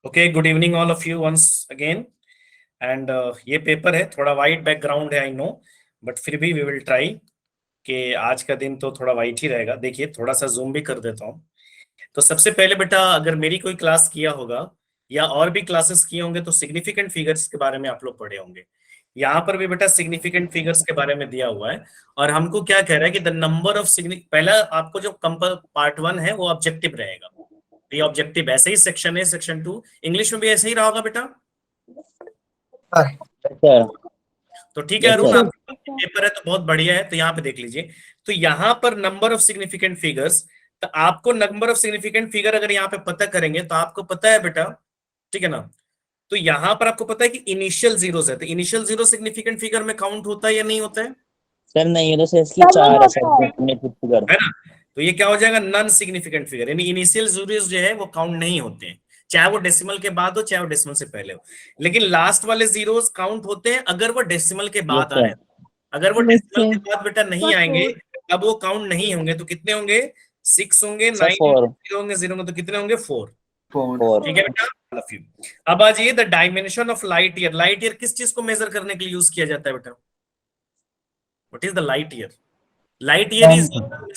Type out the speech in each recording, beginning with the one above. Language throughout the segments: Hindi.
Okay, good evening all of you once again. And ये पेपर है, थोड़ा वाइट बैकग्राउंड है, आई नो, बट फिर भी वी विल ट्राई कि आज का दिन तो थोड़ा वाइट ही रहेगा। देखिए, थोड़ा सा जूम भी कर देता हूँ। तो सबसे पहले बेटा, अगर मेरी कोई क्लास किया होगा या और भी क्लासेस किए होंगे तो सिग्निफिकेंट फिगर्स के बारे में आप लोग पढ़े होंगे। यहाँ पर भी बेटा सिग्निफिकेंट फिगर्स के बारे में दिया हुआ है, और हमको क्या कह रहा है कि द नंबर ऑफ पहला आपको जो पार्ट 1 है वो ऑब्जेक्टिव रहेगा। ये ऑब्जेक्टिव ऐसे ही सेक्शन है, सेक्शन 2 इंग्लिश में भी ऐसे ही रहा होगा बेटा। तो ठीक है अरुण, आप पेपर है तो बहुत बढ़िया है। तो यहाँ पे देख लीजिए, तो यहाँ पर नंबर ऑफ सिग्निफिकेंट फिगर्स, तो आपको नंबर ऑफ सिग्निफिकेंट फिगर अगर यहाँ पे पता करेंगे तो आपको पता है बेटा, ठीक है ना। तो यहाँ पर आपको पता है कि इनिशियल जीरोस है, तो इनिशियल जीरो सिग्निफिकेंट फिगर में काउंट होता है या नहीं होता है? सर नहीं, ये तो इसकी 4 है सर फिगर, है ना। तो ये क्या हो जाएगा, नॉन सिग्निफिकेंट फिगर, यानी इनिशियल जीरोस जो है वो काउंट नहीं होते हैं, चाहे वो डेसिमल के बाद हो चाहे वो डेसिमल से पहले हो। लेकिन लास्ट वाले जीरोस काउंट होते हैं अगर वो डेसिमल के बाद आ रहे हैं। अगर वो डेसिमल के बाद बेटा नहीं आएंगे अब वो काउंट नहीं होंगे। तो कितने होंगे? 6 होंगे, 9 4 होंगे, 0 होंगे, तो कितने होंगे? 4। 4 ठीक है बेटा, लव यू। अब आ जाइए, the dimension of light year. Light year किस चीज को मेजर करने के लिए यूज किया जाता है बेटा? What is the light year? Light year is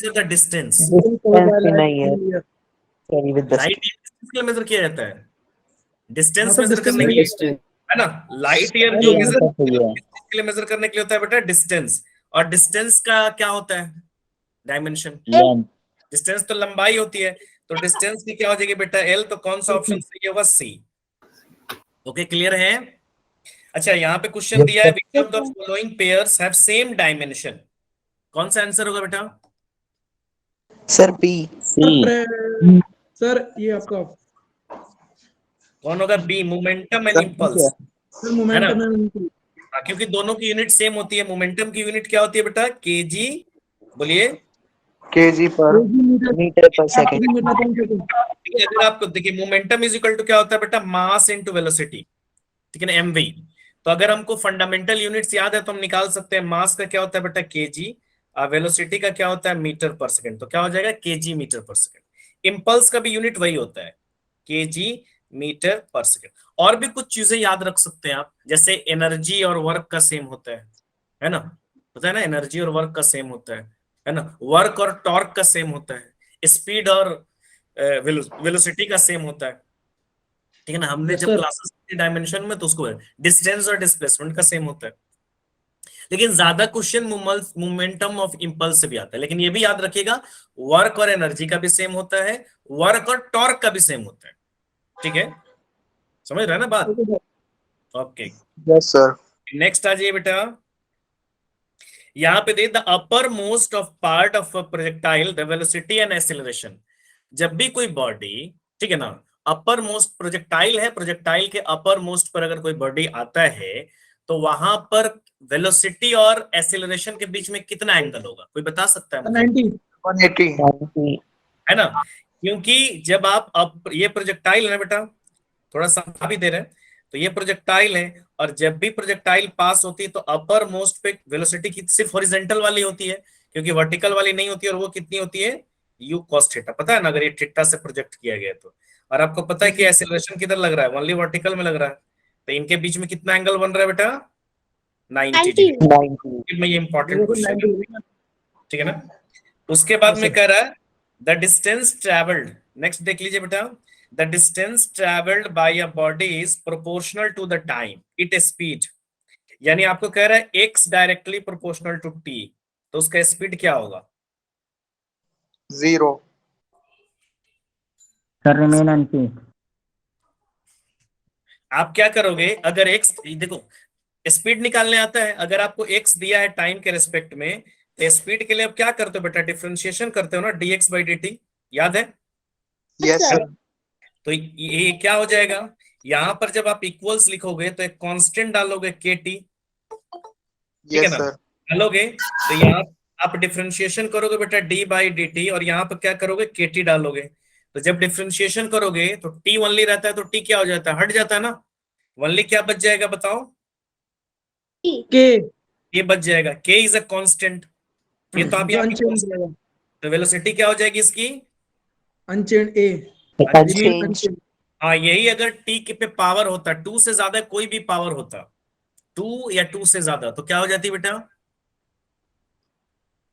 the distance. नहीं है लाइट ईयर किस चीज के लिए मेजर किया जाता है? डिस्टेंस मेजर करने के लिए, है ना। लाइट ईयर जो मेजर किस चीज के लिए मेजर करने के लिए होता है बेटा? डिस्टेंस। और डिस्टेंस का क्या होता है? डायमेंशन। डिस्टेंस तो लंबाई होती है, तो डिस्टेंस की क्या हो जाएगी बेटा? एल। तो कौन सा ऑप्शन सही होगा? सी। ओके, क्लियर है। अच्छा, यहाँ पे क्वेश्चन दिया है, which of the following pairs have same dimension? कौन सा आंसर होगा बेटा? Sir B. सर ये आपका कौन होगा? बी, मोमेंटम एंड इंपल्स, है ना। मोमेंटम। क्योंकि दोनों की यूनिट सेम होती है। मोमेंटम की यूनिट क्या होती है बेटा? केजी। बोलिए। केजी पर मीटर पर सेकंड। अगर आपको देखिए, मोमेंटम इज इक्वल टू क्या होता है बेटा? मास इनटू वेलोसिटी, ठीक है ना, एमवी। तो अगर हमको फंडामेंटल यूनिट्स याद है तो हम निकाल सकते हैं। मास का क्या होता है बेटा? केजी। वेलोसिटी का क्या होता है? मीटर पर सेकंड। तो क्या हो जाएगा? केजी मीटर पर सेकंड। इंपल्स का भी यूनिट वही होता है, केजी मीटर पर सेकंड। और भी कुछ चीजें याद रख सकते हैं आप, जैसे एनर्जी और वर्क का सेम होता है ना। पता है ना, एनर्जी और वर्क का सेम होता है ना। वर्क और टॉर्क का सेम होता है, स्पीड और वेलोसिटी का सेम होता है, ठीक है ना। हमने जब क्लासेस डायमेंशन में तो उसको डिस्टेंस और डिस्प्लेसमेंट का सेम होता है। लेकिन ज्यादा क्वेश्चन मोमेंटम ऑफ इंपल्स से भी आता है, लेकिन ये भी याद रखिएगा, वर्क और एनर्जी का भी सेम होता है, वर्क और टॉर्क का भी सेम होता है, ठीक है। समझ रहे हैं ना बात? Okay, yes sir. नेक्स्ट आ जाइए बेटा। यहाँ पे दे the upper most of part of projectile, the velocity and acceleration. जब भी कोई बॉडी, ठीक है ना, अपर मोस्ट प्रोजेक्टाइल है, प्रोजेक्टाइल के अपर मोस्ट पर अगर कोई बॉडी आता है तो वहां पर वेलोसिटी और एक्सेलरेशन के बीच में कितना एंगल होगा? कोई बता सकता है मुझे? 180 है ना। क्योंकि जब आप ये प्रोजेक्टाइल है ना बेटा, थोड़ा सा भी दे रहे हैं, तो ये प्रोजेक्टाइल है, और जब भी प्रोजेक्टाइल पास होती है तो अपर मोस्ट पे वेलोसिटी की सिर्फ हॉरिजॉन्टल वाली होती है, क्योंकि वर्टिकल वाली नहीं होती है। और वो कितनी होती है? You cos theta. पता है ना, अगर ये थीटा से प्रोजेक्ट किया गया तो। और आपको पता है कि एक्सेलरेशन किधर लग रहा है? ओनली वर्टिकल में लग रहा है। तो इनके बीच में कितना एंगल बन रहा है बेटा? 90 डिग्री में। ये इंपॉर्टेंट क्वेश्चन है, ठीक है ना। उसके बाद में कह रहा है द डिस्टेंस ट्रेवल्ड। नेक्स्ट देख लीजिए बेटा, the distance travelled by a body is proportional to the time it speed. यानी आपको कह रहा है x directly proportional to T, तो उसका स्पीड क्या होगा? 0 सर रिमेन अनचेंज्ड। आप क्या करोगे अगर एक्स, देखो स्पीड निकालने आता है, अगर आपको एक्स दिया है टाइम के रेस्पेक्ट में, तो स्पीड के लिए आप क्या करते हो बेटा? डिफरेंशिएशन करते हो ना, dx बाई dt, याद है? Yes sir. तो ये क्या हो जाएगा? यहां पर जब आप इक्वल्स लिखोगे तो एक कांस्टेंट डालोगे के टी, ठीक है यस ना। सर। डालोगे तो यहाँ आप डिफरेंशिएशन करोगे बेटा डी बाई डी टी, और यहाँ पर क्या करोगे? के टी डालोगे। तो जब डिफरेंशिएशन करोगे तो टी ओनली रहता है, तो टी क्या हो जाता है? हट जाता है ना। ओनली क्या बच जाएगा बताओ? के ये बच जाएगा। के इज अ कांस्टेंट, ये तो आप यहाँ पे, तो वेलोसिटी क्या हो जाएगी इसकी? अनचेंज ए अनचेंज। हाँ, यही अगर टी के पे पावर होता, 2 से ज्यादा कोई भी पावर होता, 2 या 2 से ज्यादा, तो क्या हो जाती बेटा?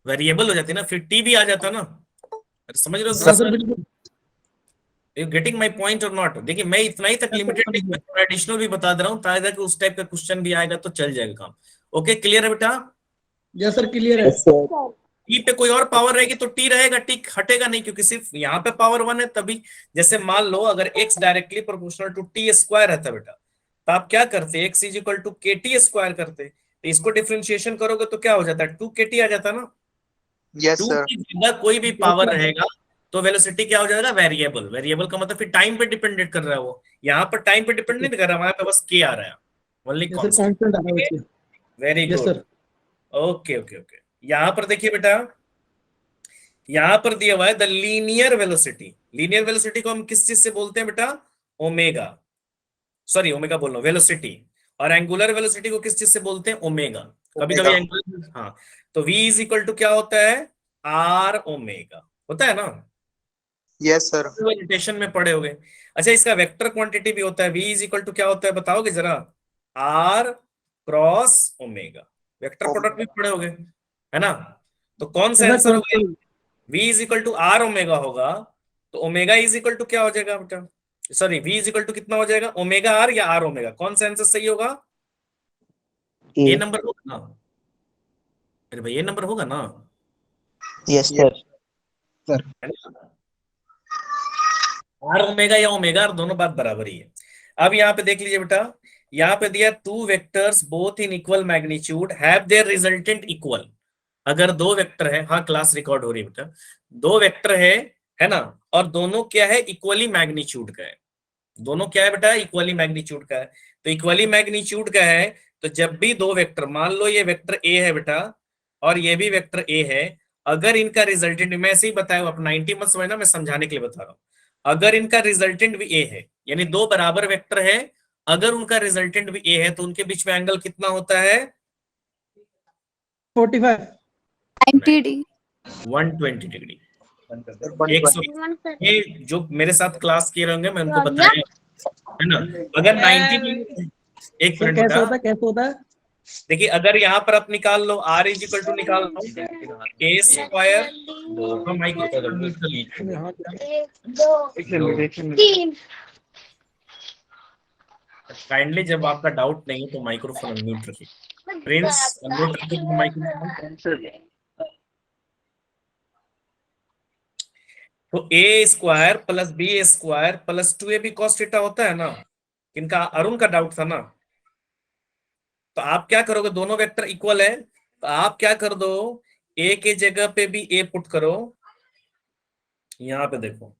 वेरिएबल हो जाती ना, फिर टी भी आ जाता ना। अरे समझ रहे हो हाँ सर सर? बिल्कुल। यू गेटिंग माई पॉइंट और नॉट? देखिए मैं इतना ही तक Yes, sir, लिमिटेड समझ नहीं, मैं गया। थोड़ा एडिशनल भी बता दे रहा हूँ ताकि उस टाइप का क्वेश्चन भी आएगा तो चल जाएगा काम। ओके, क्लियर है बेटा? यस सर क्लियर है। Yes sir. टी पे कोई और पावर रहेगी तो टी रहेगा, टी हटेगा नहीं, क्योंकि सिर्फ यहाँ पे पावर 1 है तभी। जैसे मान लो अगर x directly proportional to T square रहता बेटा, तो आप क्या करते? x is equal to K T square करते, तो इसको डिफ्रेंशिएशन करोगे तो क्या हो जाता है? 2 kt आ जाता ना। Yes, 2 sir. की जगह कोई भी यस पावर सर। रहेगा तो वेलोसिटी क्या हो जाएगा? वेरिएबल। वेरिएबल का मतलब फिर टाइम पे डिपेंडेंट कर रहा है वो, यहाँ पर टाइम पे डिपेंड नहीं कर रहा, वहां पे बस के आ रहा है, only yes sir constant. Constant आ रहा ठीक है है, उसमें। Very yes good. Sir. Okay okay okay, यहाँ पर देखिए बेटा, यहां पर दिया हुआ है the linear velocity. Linear velocity को हम किस चीज से बोलते हैं बेटा? ओमेगा। सॉरी, ओमेगा बोल रहा हूं, वेलोसिटी। और एंगुलर वेलोसिटी को किस चीज से बोलते हैं? ओमेगा। कभी कभी Omega. एंगुलर, हाँ। तो v इज इक्वल टू क्या होता है? आर ओमेगा होता है ना, Yes, sir. रोटेशन में पड़े होंगे। अच्छा, इसका वेक्टर क्वांटिटी भी होता है, v इज इक्वल टू क्या होता है बताओगे जरा? R cross omega. Vector product भी Omega. पड़े होंगे, है ना? तो कौन सा यस सर आंसर होगा? Cross. v is equal to R omega होगा, तो ओमेगा इज इक्वल टू क्या हो जाएगा बेटा? Sorry, v is equal to कितना हो जाएगा? ओमेगा आर या आर ओमेगा? कौन सा आंसर सही होगा? ए। ए नंबर होगा ना? अरे भाई, ए नंबर होगा ना, यस Yes, सर। sir. है ना? आर ओमेगा या ओमेगा आर दोनों बात बराबर ही है। अब यहाँ पे देख लीजिए बेटा, यहाँ पे दिया two vectors both in equal magnitude have their resultant equal. अगर दो वेक्टर है, हाँ क्लास रिकॉर्ड हो रही है बेटा, दो वेक्टर है ना, और दोनों क्या है? इक्वली मैग्नीट्यूड का है। दोनों क्या है बेटा? इक्वली मैग्नीट्यूड का है। तो इक्वली मैग्नीट्यूड का है, तो जब भी दो वेक्टर, मान लो ये वेक्टर ए है बेटा और ये भी वेक्टर ए है, अगर इनका रिजल्टेंट, मैं ऐसे ही बताया हूं, आप 90 मत समझना, मैं समझाने के लिए बता रहा हूं। अगर इनका रिजल्टेंट भी ए है, यानी दो बराबर वेक्टर है, अगर उनका रिजल्टेंट भी ए है, तो उनके बीच में एंगल कितना होता है? 45। 90 120 डिग्री। Sir, one एक point. सौ ये जो मेरे साथ क्लास किए रहेंगे मैं उनको बताया, है ना? अगर 90, एक सर मिनट कैसे बेटा, होता है कैसे होता है? देखिए अगर यहाँ पर आप निकाल लो r इज इक्वल टू, निकाल लो ए स्क्वायर, माइक्रोफोन म्यूट कर लीजिए। हाँ क्या? काइंडली जब आपका डाउट नहीं है तो माइक्रोफोन अनम्यूट रखिए। प्रिंस, अनम्यूट रखिए माइक्रोफोन। तो A square plus B square plus 2ab cos theta होता है ना? इनका अरुण का डाउट था ना? तो आप क्या करोगे? दोनों वेक्टर इक्वल है, तो आप क्या कर दो? ए के जगह पे भी ए पुट करो। यहां पे देखो,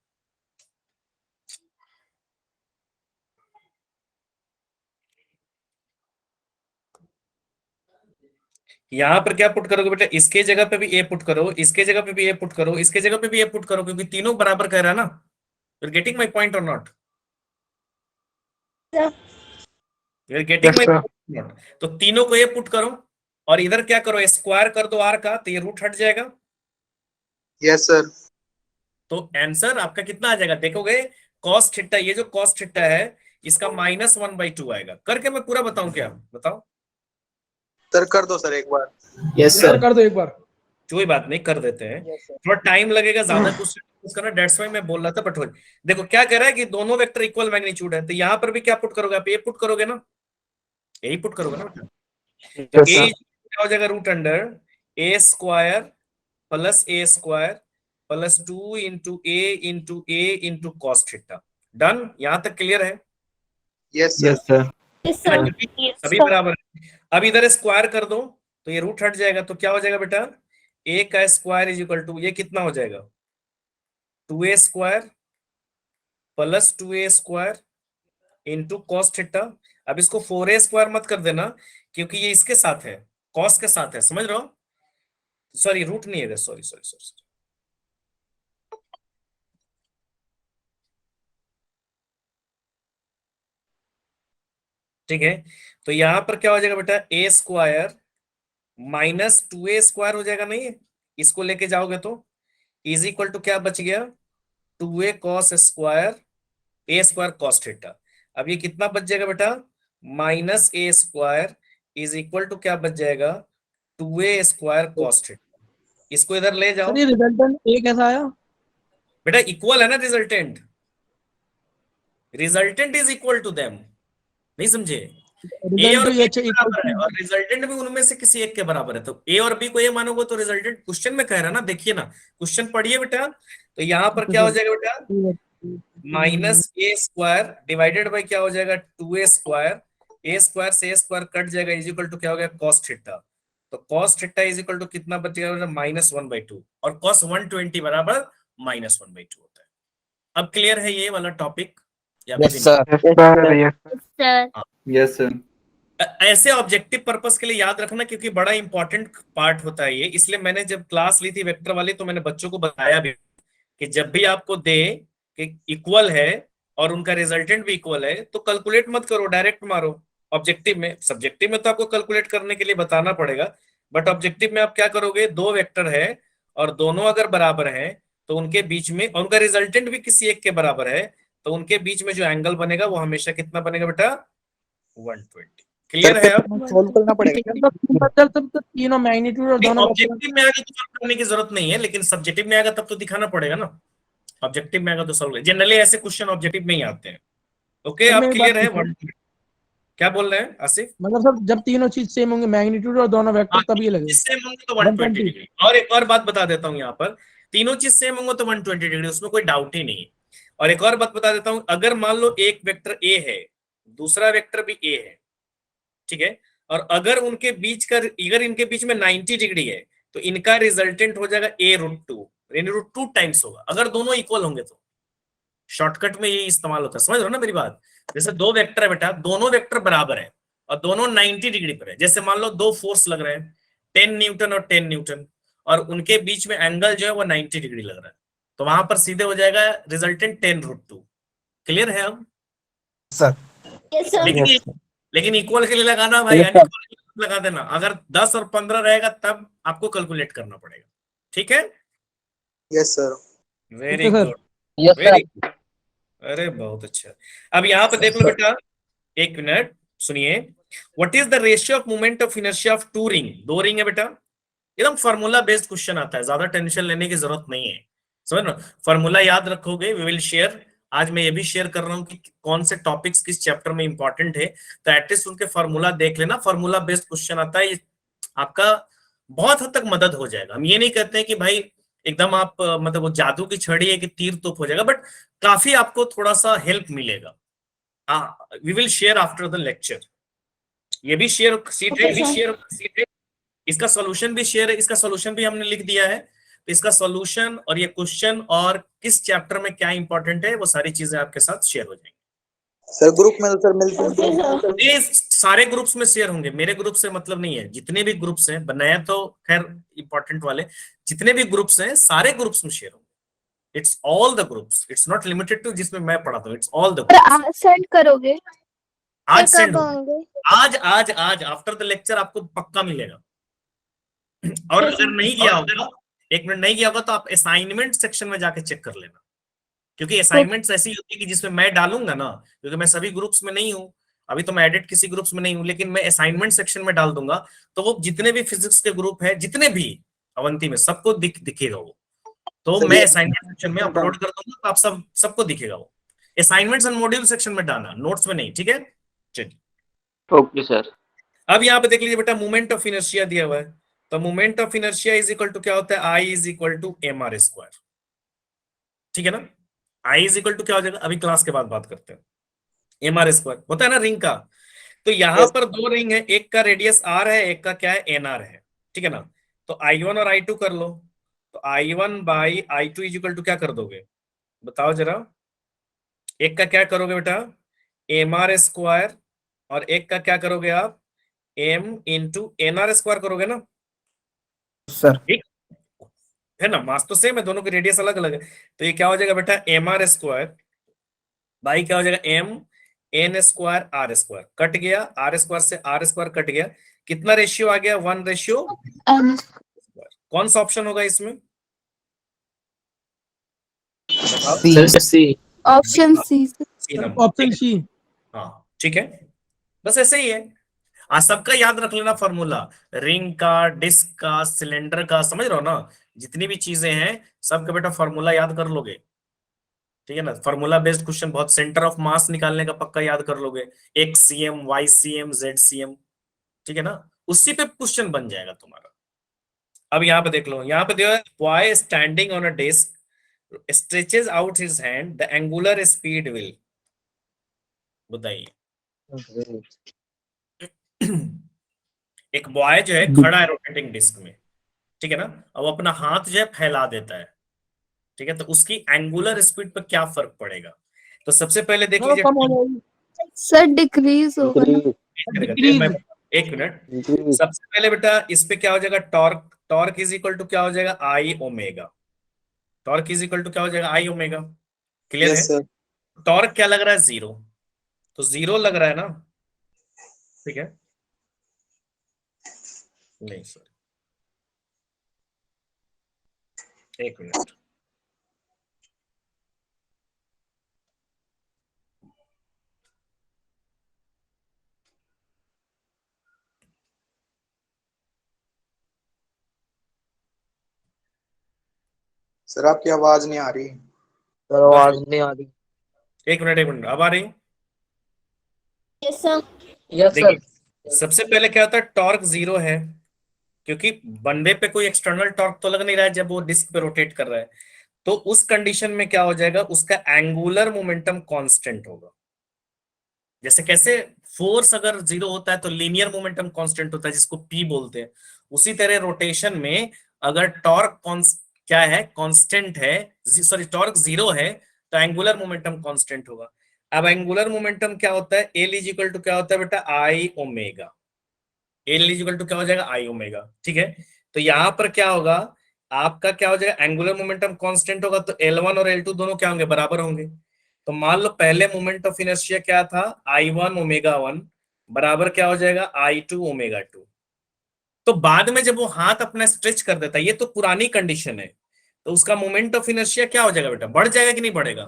यहां पर क्या पुट करोगे बेटा? इसके जगह पे भी ए पुट करो, इसके जगह पे भी ए पुट करो, इसके जगह पे भी ए पुट करो, क्योंकि तीनों बराबर कह रहा है ना। यू गेटिंग माई पॉइंट और not? You getting Yes, my sir. Point not? तो तीनों को ए पुट करो और इधर क्या करो? स्क्वायर कर दो आर का, तो ये रूट हट जाएगा। Yes, sir. तो आंसर आपका कितना आ जाएगा देखोगे? कॉस थीटा, ये जो कॉस थीटा है इसका -1/2 आएगा। करके मैं पूरा बताऊं क्या? बताओ। Sir, कर दो sir एक बार. यस सर कर दो एक बार। कोई बात नहीं, कर देते हैं, थोड़ा टाइम लगेगा, ज्यादा क्वेश्चन करना, डेट्स वाई मैं बोल रहा था, बट हो। देखो क्या कह रहा है कि दोनों वेक्टर इक्वल मैग्नीट्यूड है, तो यहां पर भी क्या पुट करोगे आप? ए पुट करोगे ना, यही पुट करोगे ना बेटा? तो Yes, ए sir. क्या हो जाएगा? Root under A square plus A square plus 2 × a × a × cos थीटा। डन, यहां तक क्लियर है? Yes, sir. Yes, है ना? sir. क्योंकि सभी बराबर है। अब इधर स्क्वायर कर दो तो ये रूट हट जाएगा, तो क्या हो जाएगा बेटा? ए का स्क्वायर इज इक्वल टू, ये कितना हो जाएगा? 2a² plus 2a² into cos थीटा। अब इसको 4a² मत कर देना, क्योंकि ये इसके साथ है, कॉस के साथ है, समझ रहे हो? सॉरी, रूट नहीं है, सॉरी सॉरी सॉरी। ठीक है, तो यहां पर क्या हो जाएगा बेटा? a² -2a² हो जाएगा, नहीं है? इसको लेके जाओगे तो इज इक्वल टू क्या बच गया? 2a cos square A square cos थीटा। अब ये कितना बच जाएगा बेटा, minus A square is equal to क्या बच जाएगा, 2a स्क्वायर कॉस थीटा। इसको इधर ले जाओ सर ये रिजल्टेंट ए कैसा आया? बेटा, इक्वल है ना resultant, resultant is equal to them, नहीं समझे? ए रिजल्ट और भी बी अच्छा के इक्वल बराबर है और रिजल्टेंट भी उनमें से किसी एक के बराबर है, तो ए और बी को ये मानोगे तो रिजल्टेंट क्वेश्चन में कह रहा है ना, देखिए ना क्वेश्चन पढ़िए बेटा। तो यहाँ पर क्या हो जाएगा बेटा, minus A square divided by क्या हो जाएगा, 2a स्क्वायर, ए स्क्वायर से ए स्क्वायर कट जाएगा, इज इक्वल टू क्या हो गया, कॉस थीटा। तो cos theta is equal to कितना बचेगा, -1/2, और कॉस 120 बराबर -1/2 होता है। अब क्लियर है ये वाला टॉपिक या यस फिर सर। Sir yes sir. ऐसे ऑब्जेक्टिव पर्पस के लिए याद रखना, क्योंकि बड़ा इंपॉर्टेंट पार्ट होता है ये। इसलिए मैंने जब क्लास ली थी वेक्टर वाली तो मैंने बच्चों को बताया भी कि जब भी आपको दे कि इक्वल है और उनका रिजल्टेंट भी इक्वल है तो कैलकुलेट मत करो, डायरेक्ट मारो। ऑब्जेक्टिव में, सब्जेक्टिव में तो आपको कैलकुलेट करने के लिए बताना पड़ेगा, बट ऑब्जेक्टिव में आप क्या करोगे, दो वेक्टर है और दोनों अगर बराबर हैं तो उनके बीच में, और उनका रिजल्टेंट भी किसी एक के बराबर है, तो उनके बीच में जो एंगल बनेगा वो हमेशा कितना बनेगा बेटा, 120। क्लियर है? अब सोल्व करना पड़ेगा। तब तो तीनों मैग्नीट्यूड और दोनों ऑब्जेक्टिव में आएगा तो सॉल्व करने की जरूरत नहीं है, लेकिन सब्जेक्टिव में आएगा तब तो दिखाना पड़ेगा ना। ऑब्जेक्टिव में आएगा तो सॉल्व, जनरली ऐसे क्वेश्चन ऑब्जेक्टिव में ही आते हैं। ओके, सर, अब मेरी क्लियर बात है? सुनिए। क्या बोल रहे हैं आसिफ? मतलब सर जब तीनों चीज सेम होंगे मैग्नीट्यूड और दोनों वेक्टर तब ये लगेगा सेम होंगे तो 120 डिग्री। और एक और बात बता देता हूँ यहाँ पर, तीनों चीज सेम होंगे तो 120 डिग्री, उसमें कोई डाउट ही नहीं है। और एक और बात बता देता हूँ, अगर मान लो एक वेक्टर ए है, दूसरा वेक्टर भी ए है, ठीक है, और अगर उनके बीच का, अगर इनके बीच में 90 डिग्री है तो इनका रिजल्टेंट हो जाएगा a√2, यानी √2 टाइम्स होगा, अगर दोनों इक्वल होंगे तो। शॉर्टकट में ये इस्तेमाल होता है, समझ रहे हो ना मेरी बात? जैसे दो वेक्टर है बेटा, दोनों वेक्टर बराबर है और दोनों 90 डिग्री पर है। जैसे मान लो दो फोर्स लग रहे हैं, 10 न्यूटन और 10 न्यूटन, और उनके बीच में एंगल जो है वो 90 डिग्री लग रहा है, तो वहां पर सीधे हो जाएगा रिजल्टेंट 10√2। क्लियर है अब? सर यस सर लेकिन इक्वल के लिए लगाना भाई, Yes, अनइक्वल के लिए लगा देना। अगर 10 और 15 रहेगा तब आपको कैलकुलेट करना पड़ेगा, ठीक है? Yes sir. Very Okay, sir. Good, yes very sir. Good, अरे बहुत अच्छा। अब यहाँ पे देख लो बेटा, एक मिनट सुनिए। What is the ratio of moment of inertia of two ring? दो रिंग है बेटा, एकदम फार्मूला बेस्ड क्वेश्चन आता है, ज्यादा टेंशन लेने की जरूरत नहीं है, समझ लो। फार्मूला याद रखोगे, वी विल शेयर। आज मैं ये भी शेयर कर रहा हूँ कि कौन से टॉपिक्स किस चैप्टर में इंपॉर्टेंट है, तो एटलीस्ट उनके फार्मूला देख लेना। फार्मूला बेस्ड क्वेश्चन आता है, आपका बहुत हद तक मदद हो जाएगा। हम ये नहीं कहते हैं कि भाई एकदम आप मतलब वो जादू की छड़ी है कि तीर तोप हो जाएगा, बट काफी आपको थोड़ा सा हेल्प मिलेगा। We will share after the lecture. ये भी शेयर सीट है, भी शेयर सीट है, इसका सॉल्यूशन भी शेयर है, इसका सॉल्यूशन भी हमने लिख दिया है। तो इसका सॉल्यूशन और ये क्वेश्चन और किस चैप्टर में क्या इंपॉर्टेंट है वो सारी चीजें आपके साथ शेयर हो जाएंगी। सर ग्रुप में तो सर मिलते हैं। ये सारे ग्रुप्स में शेयर होंगे, मेरे ग्रुप से मतलब नहीं है, जितने भी ग्रुप्स हैं, बनाया तो खैर इंपॉर्टेंट वाले, जितने भी ग्रुप्स हैं सारे ग्रुप्स में शेयर होंगे। It's all the groups, it's not limited to जिसमें मैं पढ़ाता हूँ, इट्स ऑल द ग्रुप्स। आज सेंड करोगे? आज कब सेंड होंगे? आज आफ्टर द लेक्चर आपको पक्का मिलेगा। और अगर नहीं गया होगा, एक मिनट नहीं गया होगा तो आप असाइनमेंट सेक्शन में जाके चेक कर लेना, क्योंकि असाइनमेंट्स ऐसी होती है कि जिसमें मैं डालूंगा ना, क्योंकि मैं सभी ग्रुप्स में नहीं हूँ, अभी तो मैं एडिट किसी ग्रुप्स में नहीं हूँ, लेकिन मैं असाइनमेंट सेक्शन में डाल दूंगा, तो वो जितने भी फिजिक्स के ग्रुप है, जितने भी अवंती में, सबको दिखेगा वो। तो मैं असाइनमेंट सेक्शन में अपलोड कर दूंगा, तो आप सबको दिखेगा वो। असाइनमेंट्स एंड मॉड्यूल सेक्शन में डालना, नोट्स में नहीं, ठीक है? चलिए ओके सर। अब यहाँ पे देख लीजिए बेटा, मोमेंट ऑफ इनर्शिया दिया हुआ है, तो moment of inertia is equal to क्या होता है, आई इज इक्वल टू mr², ठीक है ना? आई इज इक्वल टू क्या हो जाएगा, अभी क्लास के बाद बात करते हैं। mr² होता है ना रिंग का। तो यहां पर दो रिंग है, एक का रेडियस r है, एक का क्या है, nr है, ठीक है ना? तो i1 और i2 कर लो, तो i1 by i2 is equal to क्या कर दोगे, बताओ जरा। एक का क्या करोगे बेटा, mr², और एक का क्या करोगे आप, m इंटू nr² करोगे ना सर ठीक है ना? मास तो सेम है, दोनों की रेडियस अलग अलग है। तो ये क्या हो जाएगा बेटा, mr² बाई क्या हो जाएगा, m n²r², कट गया, r² से r² कट गया, कितना रेशियो आ गया, 1:। कौन सा ऑप्शन होगा इसमें, C. Option C. C number. Option C. हाँ ठीक है, बस ऐसे ही है। आज सबका याद रख लेना फॉर्मूला, रिंग का, डिस्क का, सिलेंडर का, समझ रहे हो ना, जितनी भी चीजें हैं सबका बेटा फॉर्मूला याद कर लोगे, ठीक है ना। फॉर्मूला बेस्ड क्वेश्चन बहुत, सेंटर ऑफ मास निकालने का पक्का याद कर लोगे, X C M, Y C M, Z C M, ठीक है ना, उसी पे क्वेश्चन बन जाएगा तुम्हारा। अब यहाँ पे देख लो, यहाँ पे देखो, boy standing on a desk stretches out his hand, the angular speed will, बताइए। एक बॉय जो है खड़ा है रोटेटिंग डिस्क में, ठीक है ना, अब अपना हाथ जो है फैला देता है, ठीक है, तो उसकी एंगुलर स्पीड पर क्या फर्क पड़ेगा। तो सबसे पहले देख लीजिए, कम हो जाएगी। सर डिक्रीज होगा ना। Decrease. एक मिनट, सबसे पहले बेटा इस पे क्या हो जाएगा, torque, torque is equal to क्या हो जाएगा, I omega, torque is equal to क्या हो जाएगा, आई ओमेगा, क्लियर है। Yes sir. टॉर्क क्या लग रहा है, जीरो, तो जीरो लग रहा है ना, ठीक है, नहीं सर, एक मिनट, सर आपकी आवाज नहीं आ रही। आवाज नहीं आ रही। एक मिनट, एक मिनट, अब आ रही। Yes sir. Yes sir. देखिए सबसे पहले क्या होता है, टॉर्क जीरो है, क्योंकि बंदे पे कोई एक्सटर्नल टॉर्क तो लग नहीं रहा है जब वो डिस्क पे रोटेट कर रहा है, तो उस कंडीशन में क्या हो जाएगा, उसका एंगुलर मोमेंटम कांस्टेंट होगा। जैसे कैसे फोर्स अगर जीरो होता है तो लीनियर मोमेंटम कांस्टेंट होता है, जिसको पी बोलते हैं, उसी तरह रोटेशन में अगर टॉर्क क्या है, कांस्टेंट है, सॉरी टॉर्क जीरो है, तो एंगुलर मोमेंटम कांस्टेंट होगा। अब एंगुलर मोमेंटम क्या होता है, एल इज इक्वल टू क्या होता है बेटा, I omega, L is equal to क्या हो जाएगा, आई ओमेगा, ठीक है। तो यहां पर क्या होगा, आपका क्या हो जाएगा, एंगुलर मोमेंटम कांस्टेंट होगा, तो L1 और L2 दोनों क्या होंगे, बराबर होंगे। तो मान लो पहले मोमेंट ऑफ इनर्शिया क्या था, I1 ओमेगा 1 बराबर क्या हो जाएगा, I2 ओमेगा 2। तो बाद में जब वो हाथ अपना स्ट्रेच कर देता है, ये तो पुरानी कंडीशन है, तो उसका मोमेंट ऑफ इनर्शिया क्या हो जाएगा बेटा, बढ़ जाएगा कि नहीं बढ़ेगा,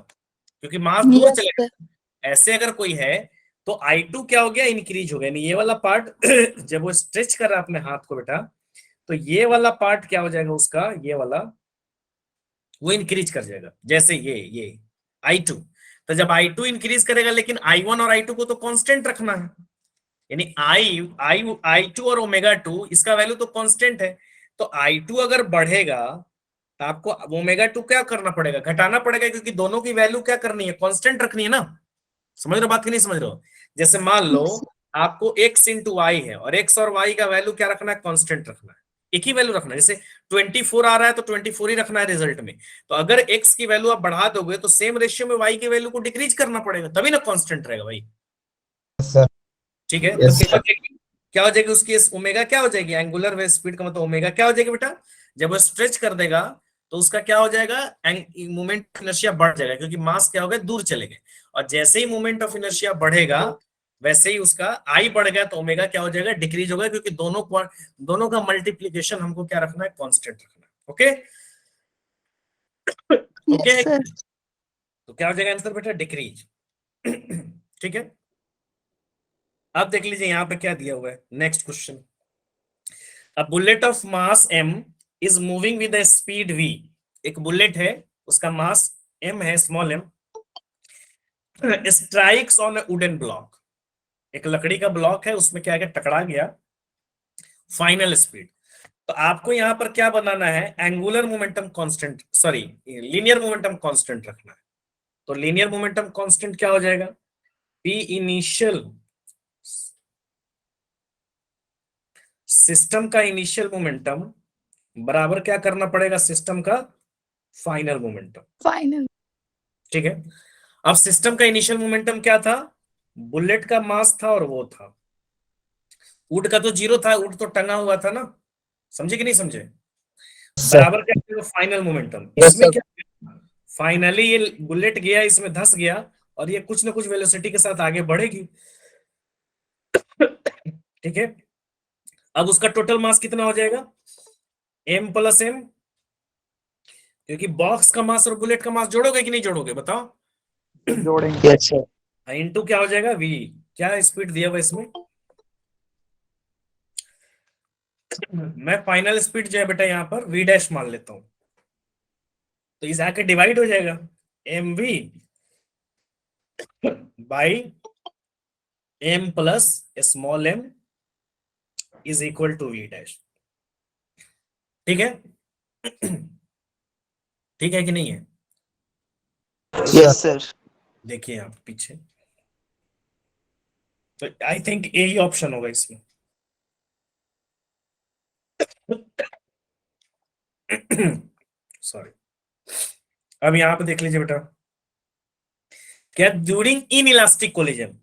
क्योंकि मास दूर यस चलेगा। सर। ऐसे अगर कोई है तो I2 क्या हो गया, इंक्रीज हो गया, नहीं ये वाला पार्ट जब वो स्ट्रेच कर रहा है अपने हाथ को बेटा, तो ये वाला पार्ट क्या हो जाएगा उसका, ये वाला वो इंक्रीज कर जाएगा, जैसे ये I2। तो जब I2 इंक्रीज करेगा, लेकिन I1 और I2 को तो कांस्टेंट रखना है, यानी I2 और ओमेगा 2 इसका वैल्यू तो कांस्टेंट है, तो I2 अगर बढ़ेगा तो आपको ओमेगा 2 क्या करना पड़ेगा, घटाना पड़ेगा, क्योंकि दोनों की वैल्यू क्या करनी है, कांस्टेंट रखनी है ना। समझ रहे हो बात की नहीं समझ रहे हो। जैसे मान लो आपको x इंटू वाई है, और x और y का वैल्यू क्या रखना है, कांस्टेंट रखना है, एक ही वैल्यू रखना है। जैसे 24 आ रहा है तो 24 ही रखना है रिजल्ट में, तो अगर x की वैल्यू आप बढ़ा दोगे तो सेम रेशियो में y की वैल्यू को डिक्रीज करना पड़ेगा, तभी ना कांस्टेंट रहेगा भाई, ठीक है। तो क्या हो जाएगी उसकी ओमेगा, क्या हो जाएगी, एंगुलर वेव स्पीड का मतलब ओमेगा क्या हो जाएगी बेटा, जब वो स्ट्रेच कर देगा तो उसका क्या हो जाएगा, मोमेंट ऑफ इनर्शिया बढ़ जाएगा, क्योंकि मास क्या हो गया, दूर चले गए, और जैसे ही मोमेंट ऑफ इनर्शिया बढ़ेगा वैसे ही उसका आई बढ़ गया, तो ओमेगा क्या हो जाएगा, डिक्रीज होगा, क्योंकि दोनों का मल्टीप्लीकेशन हमको क्या रखना है, कांस्टेंट रखना है। Okay okay, yes sir. तो क्या हो जाएगा आंसर बेटा, डिक्रीज। ठीक है, अब देख लीजिए यहाँ पे क्या दिया हुआ है, next question, a bullet of mass m is moving with speed v। एक बुलेट है, उसका मास m है, small m, strikes on wooden block, एक लकड़ी का ब्लॉक है, उसमें क्या है, टकरा गया, फाइनल स्पीड। तो आपको यहां पर क्या बनाना है, angular momentum constant, sorry linear momentum constant रखना है। तो लीनियर मोमेंटम कांस्टेंट क्या हो जाएगा, p इनिशियल, सिस्टम का इनिशियल मोमेंटम बराबर क्या करना पड़ेगा, सिस्टम का फाइनल मोमेंटम, फाइनल। ठीक है। अब सिस्टम का इनिशियल मोमेंटम क्या था, बुलेट का मास था और वो था, वुड का तो जीरो था, वुड तो टंगा हुआ था ना, समझे कि नहीं समझे, बराबर क्या, फाइनल मोमेंटम। इसमें क्या, फाइनली ये बुलेट गया, इसमें धस गया, और ये कुछ ना कुछ वेलोसिटी के साथ आगे बढ़ेगी, ठीक है। अब उसका टोटल मास कितना हो जाएगा, m प्लस m, क्योंकि बॉक्स का मास और बुलेट का मास जोड़ोगे कि नहीं जोड़ोगे, बताओ, जोड़ेंगे। Yes sir. इनटू क्या हो जाएगा v, क्या स्पीड दिया हुआ इसमें, मैं फाइनल स्पीड जो है बेटा यहाँ पर v डैश मान लेता हूं, तो इस आके डिवाइड हो जाएगा mv by m plus small m is equal to v dash. ठीक है, ठीक है कि नहीं है? Yes sir. देखिए आप पीछे, तो आई थिंक यही ऑप्शन होगा इसमें। सॉरी, अब यहां पे देख लीजिए बेटा, क्या during in elastic collision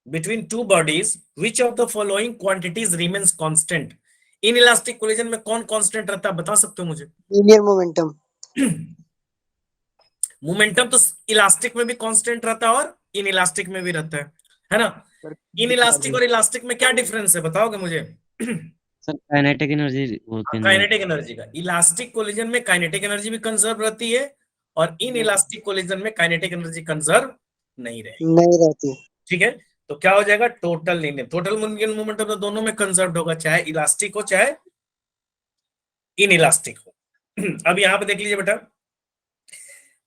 between two bodies which of the following quantities remains constant. In elastic collision में कौन कांस्टेंट रहता है, बता सकते हो मुझे? Linear momentum. मोमेंटम तो इलास्टिक में भी कांस्टेंट रहता है और इन इलास्टिक में भी रहता है ना? इन इलास्टिक और इलास्टिक में क्या डिफरेंस है, बताओगे मुझे? सर काइनेटिक एनर्जी होती है। काइनेटिक एनर्जी का, इलास्टिक कोलिजन में काइनेटिक एनर्जी भी कंजर्व रहती है और इन इलास्टिक कोलिजन में काइनेटिक एनर्जी कंजर्व नहीं रहेगी। नहीं रहती। ठीक है, तो क्या हो जाएगा, टोटल लीनियर, टोटल मोमेंटम तो दोनों में कंजर्व होगा, चाहे इलास्टिक हो चाहे इन इलास्टिक हो। अब यहां पे देख लीजिए बेटा,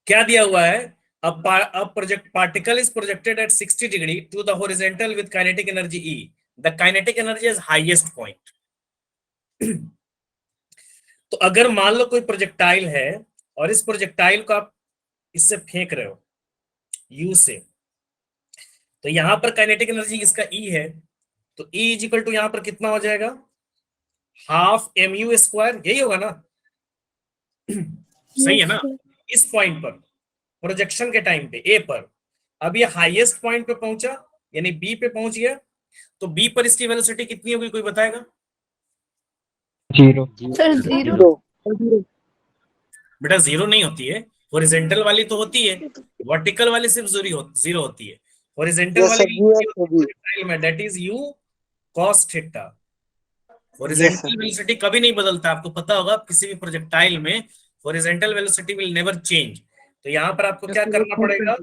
क्या दिया हुआ है, particle is projected at 60 degree to the horizontal with kinetic energy E, the kinetic energy is highest point. तो अगर मान लो कोई प्रोजेक्टाइल है और इस प्रोजेक्टाइल को आप इससे फेंक रहे हो यू से, तो यहां पर काइनेटिक एनर्जी इसका ई है, तो ई इज इक्वल टू यहां पर कितना हो जाएगा, हाफ mu स्क्वायर, यही होगा ना? सही है ना? इस पॉइंट पर प्रोजेक्शन के टाइम पे ए पर, अब ये हाईएस्ट पॉइंट पे पहुंचा यानी बी पे पहुंच गया, तो बी पर इसकी वेलोसिटी कितनी होगी, कोई बताएगा? जीरो। Sir zero. बेटा जीरो नहीं होती है, हॉरिजॉन्टल वाली तो होती है, वर्टिकल वाली सिर्फ जीरो होती है, हॉरिजॉन्टल Yes, वाली sir, US होगी। में that is u cos theta. Horizontal velocity कभी नहीं बदलता, आपको पता होगा, किसी भी प्रोजेक्टाइल में horizontal velocity will never change. तो यहां पर आपको क्या करना पड़ेगा,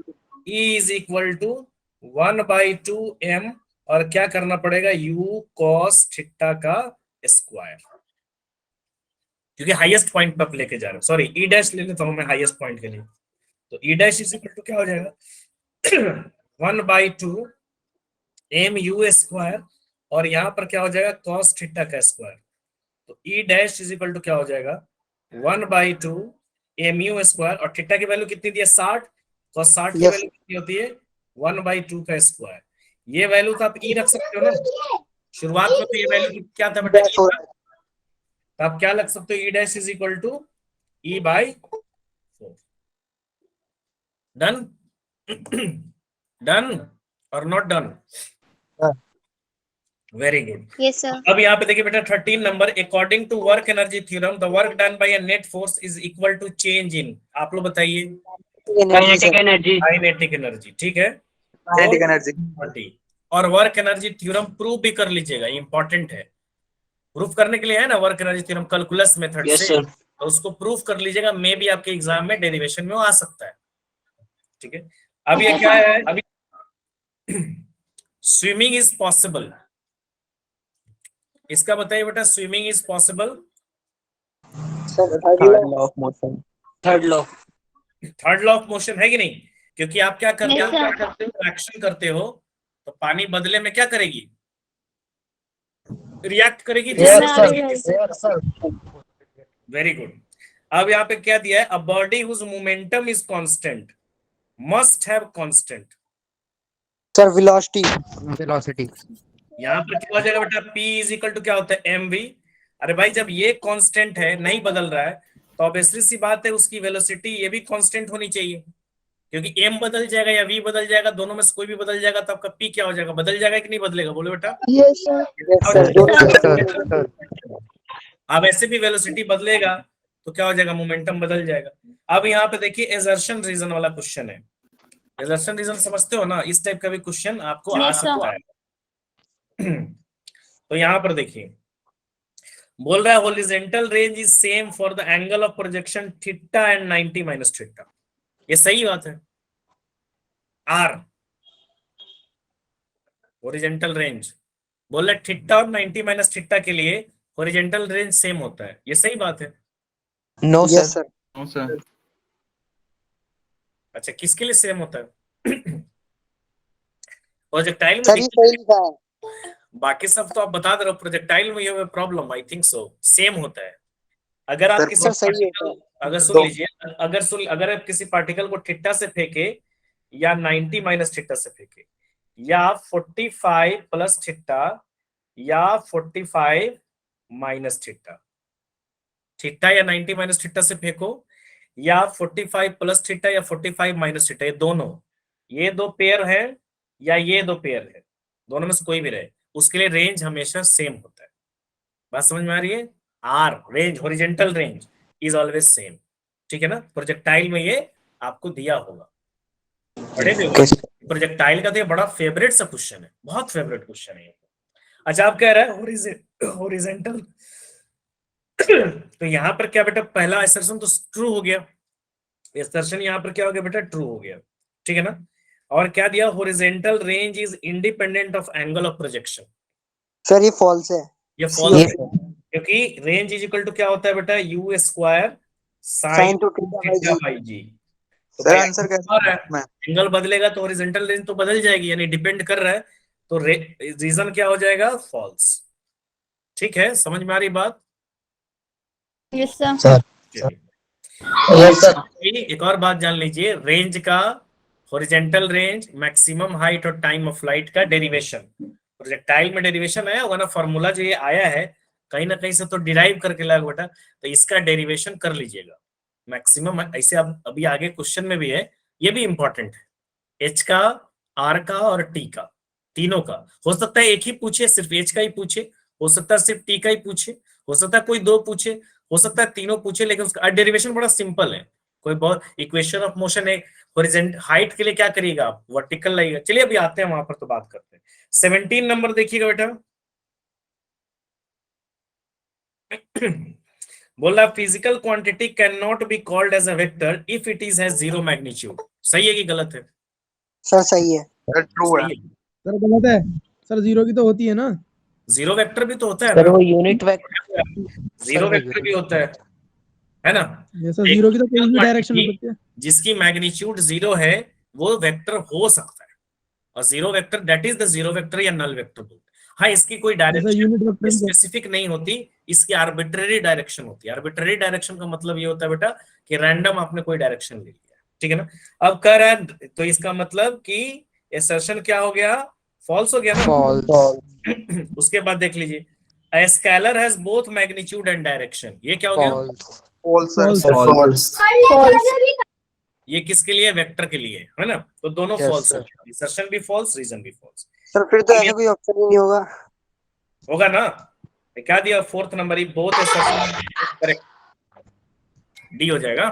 E is equal to 1/2m और क्या करना पड़ेगा, u cos थीटा का स्क्वायर, क्योंकि हाईएस्ट पॉइंट पर आप लेके जा रहे हो। सॉरी, ई डैश ले लेता हूं मैं हाईएस्ट पॉइंट के लिए, तो E dash is equal to क्या हो जाएगा, 1/2 mu स्क्वायर और यहां पर क्या हो जाएगा, cos थीटा का स्क्वायर, तो E dash is equal to क्या हो जाएगा, 1/2 mu स्क्वायर और थीटा की वैल्यू कितनी दी है, 60, cos 60 की वैल्यू कितनी होती है, 1/2 का स्क्वायर। ये वैल्यू तो आप ई रख सकते हो ना, शुरुआत में तो ये वैल्यू क्या था बेटा, ई था, तो आप क्या लग सकते हो, E dash is equal to E/4। Done? Done और not done? Very good. Yes sir. अब यहाँ पे देखिए बेटा 13 number, according to work energy theorem the work done by a net force is equal to change in, आप लोग बताइए, काइनेटिक एनर्जी। ठीक है, काइनेटिक एनर्जी। और वर्क एनर्जी थ्योरम प्रूव भी कर लीजिएगा, इंपॉर्टेंट है, प्रूफ करने के लिए है ना work energy theorem calculus method yes से, सर। तो उसको प्रूफ कर लीजिएगा, मे भी आपके एग्जाम में डेरिवेशन में वो आ सकता है। ठीक है, अब ये क्या है, अभी स्विमिंग इज पॉसिबल, इसका बताइए बेटा, swimming is possible, third law of motion. Third law. Third law of motion है कि नहीं? क्योंकि आप क्या करते हो, Yes, sir. ट्रैक्शन करते हो तो पानी बदले में क्या करेगी, रिएक्ट करेगी। Very good. अब यहाँ पे क्या दिया है, a body whose momentum is constant must have constant, sir velocity. यहाँ पर क्या हो जाएगा बेटा, P इज इक्वल टू क्या होता है, mv। अरे भाई जब ये कांस्टेंट है, नहीं बदल रहा है, तो ऑब्वियसली सी बात है उसकी वेलोसिटी ये भी कांस्टेंट होनी चाहिए, क्योंकि m बदल जाएगा या v बदल जाएगा, दोनों में से कोई भी बदल जाएगा, तो आपका p क्या हो जाएगा, बदल जाएगा कि नहीं बदलेगा, बोलो बेटा। Yes sir. अब ऐसे भी वेलोसिटी बदलेगा तो क्या हो जाएगा, मोमेंटम बदल जाएगा। अब यहाँ पे देखिए एजर्शन रीजन वाला क्वेश्चन है, एजर्शन रीजन समझते हो ना, इस टाइप का भी क्वेश्चन आपको आ Yes, sir. सकता है। तो यहां पर देखिए बोल रहा है horizontal range is same for the angle of projection theta and 90 minus theta, ये सही बात है, आर हॉरिजॉन्टल रेंज बोला थीटा और 90 माइनस थीटा के लिए हॉरिजॉन्टल रेंज सेम होता है, ये सही बात है? No yes sir. Sir. No sir. अच्छा किसके लिए सेम होता है? प्रोजेक्टाइल में सर ये सही लिखा है। बाकी सब तो आप बता दे रहे हो, प्रोजेक्टाइल में ये problem I think so same होता है। अगर आप सर, किसी सर सही है पार्टिकल सर। अगर सुन दो। लीजिए, अगर आप किसी पार्टिकल को थीटा से फेंके या 90 माइनस थीटा से फेंके या 45 प्लस थीटा या 45 माइनस थीटा, थीटा या 90 माइनस थीटा से फेंको या 45 प्लस थीटा या 45 माइनस थीटा, ये दो पेयर है या ये दो पेयर है, दोनों में से कोई भी रहे, उसके लिए रेंज हमेशा सेम होता है। बात समझ में आ रही है? R range horizontal range is always same, ठीक है ना? प्रोजेक्टाइल में ये आपको दिया होगा, पढ़े भी होंगे। प्रोजेक्टाइल का तो ये बड़ा फेवरेट सा क्वेश्चन है, बहुत फेवरेट क्वेश्चन है ये। अच्छा आप कह रहे हैं हॉरिजॉन्टल तो यहाँ पर क्या बेटा, पहला असर्शन तो ट्रू हो गया, असर्शन यहाँ पर क्या हो गया बेटा, ट्रू हो गया, ठीक है ना? और क्या दिया, horizontal range is independent of angle of projection, sir ये फॉल्स है। ये फॉल्स है, क्योंकि रेंज इज इक्वल टू क्या होता है बेटा, U square sine sine two theta by theta G. By G. तो सर भाई आंसर कैसे मैं एंगल बदलेगा तो हॉरिजॉन्टल रेंज तो बदल जाएगी, यानी डिपेंड कर रहा है, तो रीजन क्या हो जाएगा, फॉल्स। ठीक है, समझ में आ रही बात? Yes sir. एक और बात जान लीजिए, रेंज का, हॉरिजॉन्टल रेंज, मैक्सिमम हाइट और टाइम ऑफ फ्लाइट का डेरिवेशन, प्रोजेक्टाइल में डेरिवेशन आया होगा ना, फॉर्मूला जो ये आया है कहीं ना कहीं से तो डिराइव करके लाया बेटा, तो इसका डेरिवेशन कर लीजिएगा। मैक्सिमम ऐसे अब अभी आगे क्वेश्चन में भी है, ये भी इंपॉर्टेंट है, एच का, आर का और टी का, तीनों का। हो सकता है एक ही पूछे, सिर्फ एच का ही पूछे, हो सकता है सिर्फ टी का ही पूछे, हो सकता है कोई दो पूछे, हो सकता है तीनों पूछे, लेकिन उसका डेरिवेशन बड़ा सिंपल है। कोई बहुत इक्वेशन ऑफ मोशन है, हॉरिजॉन्टल हाइट के लिए क्या करिएगा आप, वर्टिकल लाइएगा। चलिए अभी आते हैं वहां पर तो बात करते हैं। 17 नंबर देखिएगा बेटा। बोला physical quantity can not be called as a vector if it is has zero magnitude. सही है कि गलत है? सर सही है। सर ट्रू है। सही है। सर गलत है सर, जीरो की तो होती है ना। जीरो वेक्टर भी तो होता है सर ना, वो यूनिट वेक्टर जीरो वेक्टर भी होता है ना? ये सर जीरो की तो कोई भी डायरेक्शन हो सकती है। जिसकी मैग्नीट्यूड जीरो है वो वेक्टर हो सकता है, और zero vector that is the zero vector या नल वेक्टर बोलते हैं। हाँ, इसकी कोई जैसा यूनिट डायरेक्शन वेक्टर स्पेसिफिक नहीं होती, इसकी आर्बिट्ररी डायरेक्शन होती है। आर्बिट्ररी डायरेक्शन का मतलब ये होता है बेटा कि रैंडम आपने कोई डायरेक्शन ले लिया, ठीक है ना? अब कह रहा है तो इसका मतलब कि असर्शन क्या हो गया, फॉल्स हो गया ना। फॉल्स। उसके बाद देख लीजिए, a scalar has both magnitude and direction, ये क्या हो गया, फॉल्स सर। False. फॉल्स। ये किसके लिए, वेक्टर के लिए है ना, तो दोनों Yes, फॉल्स sir. हो गए, असर्शन भी फॉल्स, रीजन भी फॉल्स सर फिर तो ऐसा कोई ऑप्शन ही नहीं होगा। होगा ना। ये क्या दिया, fourth number, both assertion correct, D हो जाएगा।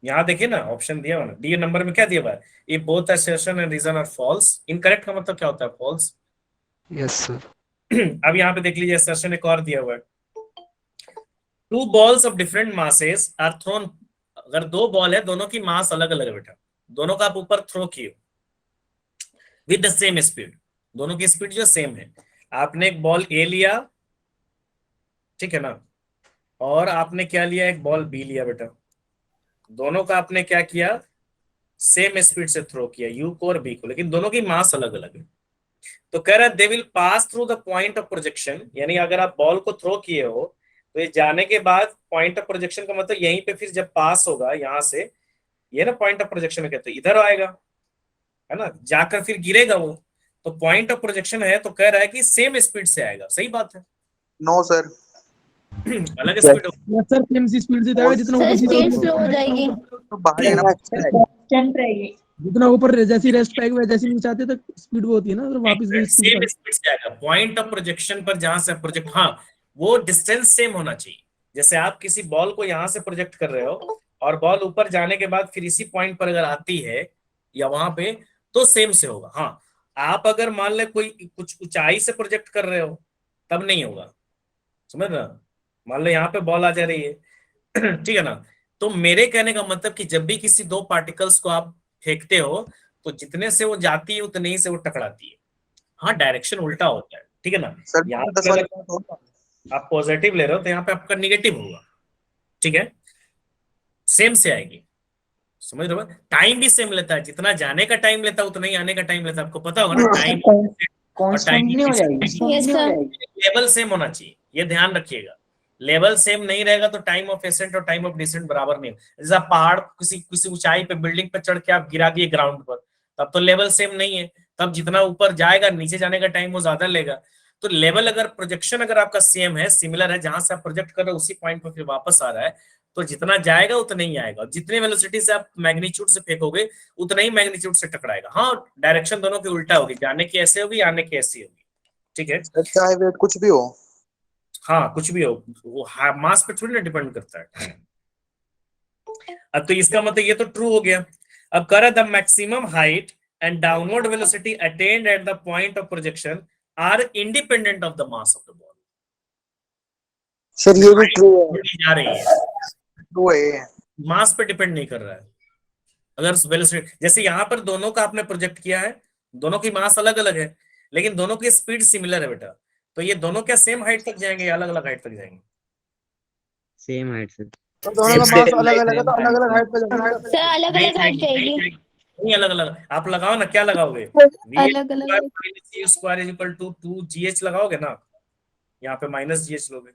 यहाँ देखिए ना ऑप्शन दिया हुआ ना, डी नंबर में क्या दिया हुआ है, ये both assertion and reason are false. Incorrect का मतलब क्या होता है, फॉल्स। Yes sir. अब यहाँ पे देख लीजिए, असर्शन एक और दिया हुआ है, two balls of different masses are thrown. अगर दो बॉल है, दोनों की मास अलग अलग है बेटा, दोनों का आप ऊपर थ्रो किए विद द सेम स्पीड, दोनों की स्पीड जो सेम है। आपने एक बॉल ए लिया, ठीक है ना, और आपने क्या लिया, एक बॉल बी लिया बेटा, दोनों का आपने क्या किया, सेम स्पीड से थ्रो किया, यू को और बी को, लेकिन दोनों की मास अलग अलग है। तो कह रहा है they will pass through the point of projection, यानी अगर आप बॉल को थ्रो किए हो तो ये जाने के बाद पॉइंट ऑफ प्रोजेक्शन का मतलब यहीं पे फिर जब पास होगा यहां से, ये ना पॉइंट ऑफ प्रोजेक्शन कहते हैं, इधर आएगा है ना, जाकर फिर गिरेगा वो, तो पॉइंट ऑफ प्रोजेक्शन है, तो कह रहा है कि सेम स्पीड से आएगा। सही बात है? No sir. अलग स्पीड हो, यस सर, सेम सी स्पीड से जाएगा जितना ऊपर स्पीड स्लो हो जाएगी। तो बाहर ही ना। जितना ऊपर जैसी रेस्ट पाएगी वह जैसी नीचे आती है तो स्पीड वो होती है ना, तो वापस वही सेम स्पीड। स्पीड से आएगा पॉइंट ऑफ प्रोजेक्शन पर, जहां से प्रोजेक्ट, हाँ वो डिस्टेंस सेम होना चाहिए। जैसे आप किसी बॉल को यहां से प्रोजेक्ट कर रहे हो और बॉल ऊपर जाने के बाद फिर इसी पॉइंट पर अगर आती है या वहां पे, तो सेम से होगा। हाँ, आप अगर मान ले कोई कुछ ऊंचाई से प्रोजेक्ट कर रहे हो तब नहीं होगा, समझ रहे हो? मान लो यहाँ पे बॉल आ जा रही है ठीक है ना, तो मेरे कहने का मतलब कि जब भी किसी दो पार्टिकल्स को आप फेंकते हो तो जितने से वो जाती है उतने ही से वो टकराती है। हाँ, डायरेक्शन उल्टा होता है, ठीक है ना। सर यहाँ 10 पे वाली अगर बात होगा। आप पॉजिटिव ले रहे हो तो यहाँ पे आपका निगेटिव होगा, ठीक है, सेम से आएगी, समझ रहे हो। टाइम भी सेम लेता है, जितना जाने का टाइम लेता है उतना ही आने का टाइम लेता है, आपको पता होगा ना। टाइम और टाइम नहीं हो जाएगी। Yes sir. लेवल सेम होना चाहिए, ये ध्यान रखिएगा। लेवल सेम नहीं रहेगा तो टाइम ऑफ एसेंट और टाइम ऑफ डिसेंट बराबर नहीं होगा। जैसे आप पहाड़ किसी किसी ऊंचाई पे बिल्डिंग पे चढ़ के आप गिरा दिए ग्राउंड पर, तब तो लेवल सेम नहीं है, तब जितना ऊपर जाएगा नीचे जाने का टाइम वो ज्यादा लेगा। तो लेवल अगर प्रोजेक्शन अगर आपका सेम है, सिमिलर है, जहां से आप प्रोजेक्ट कर रहे हो उसी पॉइंट पर फिर वापस आ रहा है, तो जितना जाएगा उतना ही आएगा। जितने वेलोसिटी से आप मैग्नीट्यूड से फेंकोगे उतना ही मैग्नीट्यूड से टकराएगा। हाँ, डायरेक्शन दोनों की उल्टा होगी, जाने की ऐसे होगी, आने की ऐसी होगी, ठीक है। सर चाहे वेट कुछ भी हो। हाँ, कुछ भी हो, वो मास पे थोड़ी ना डिपेंड करता है। अब तो इसका मतलब ये तो ट्रू हो गया। अब कर the maximum height and downward velocity attained at the point of projection are independent of the mass of the ball. Sir ये भी ट्रू है। जा रही है, ट्रू है। मास पे डिपेंड नहीं कर रहा है। अगर वेलोसिटी जैसे यहाँ पर दोनों का आपने प्रोजेक्ट किया है, दोनों की मास अलग अलग है लेकिन दोनों की स्पीड सिमिलर है बेटा, तो ये दोनों क्या सेम हाइट तक जाएंगे या अलग अलग हाइट तक जाएंगे? सेम हाइट से। तो दोनों का मास अलग अलग है तो अलग अलग हाइट पे जाएगा। सर अलग अलग हाइट जाएगी। नहीं, अलग अलग आप लगाओ ना, क्या लगाओगे? अलग अलग square is equal to 2gh लगाओगे ना, यहाँ पे -gh लोगे,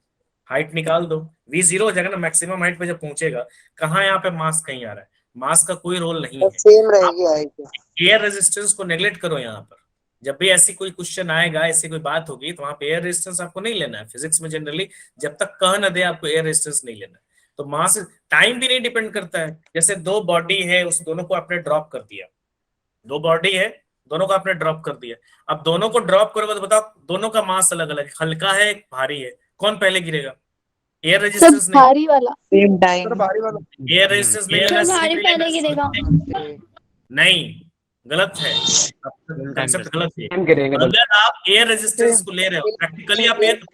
हाइट निकाल दो, v जीरो हो जाएगा ना। मैक्सिमम हाइट पे जब पहुंचेगा, कहाँ यहाँ पे मास कहीं आ रहा है, मास का कोई रोल नहीं है। सेम रहेगी हाइट। एयर रेजिस्टेंस को नेग्लेक्ट करो यहाँ पर। जब भी ऐसी कोई क्वेश्चन आएगा, ऐसी कोई बात होगी, तो वहां पे एयर रेजिस्टेंस आपको नहीं लेना है। फिजिक्स में जनरली जब तक कह न दे आपको एयर रेजिस्टेंस नहीं लेना है। तो मास टाइम भी नहीं डिपेंड करता है। जैसे दो बॉडी है, उस दोनों को आपने ड्रॉप कर दिया, दो बॉडी है, दोनों को आपने ड्रॉप कर दिया। अब दोनों को ड्रॉप करोगे तो बताओ दोनों का मास अलग अलग है, हल्का है भारी है, कौन पहले गिरेगा? एयर रेजिस्टेंस नहीं, भारी वाला। Same time. सर भारी वाला। एयर रेजिस्टेंस नहीं सर होगा, भारी पहले गिरेगा। नहीं, गलत है, कंसेप्ट गलत है। सेम गिरेगा। अगर आप एयर रेजिस्टेंस को ले रहे हो प्रैक्टिकली, आप एक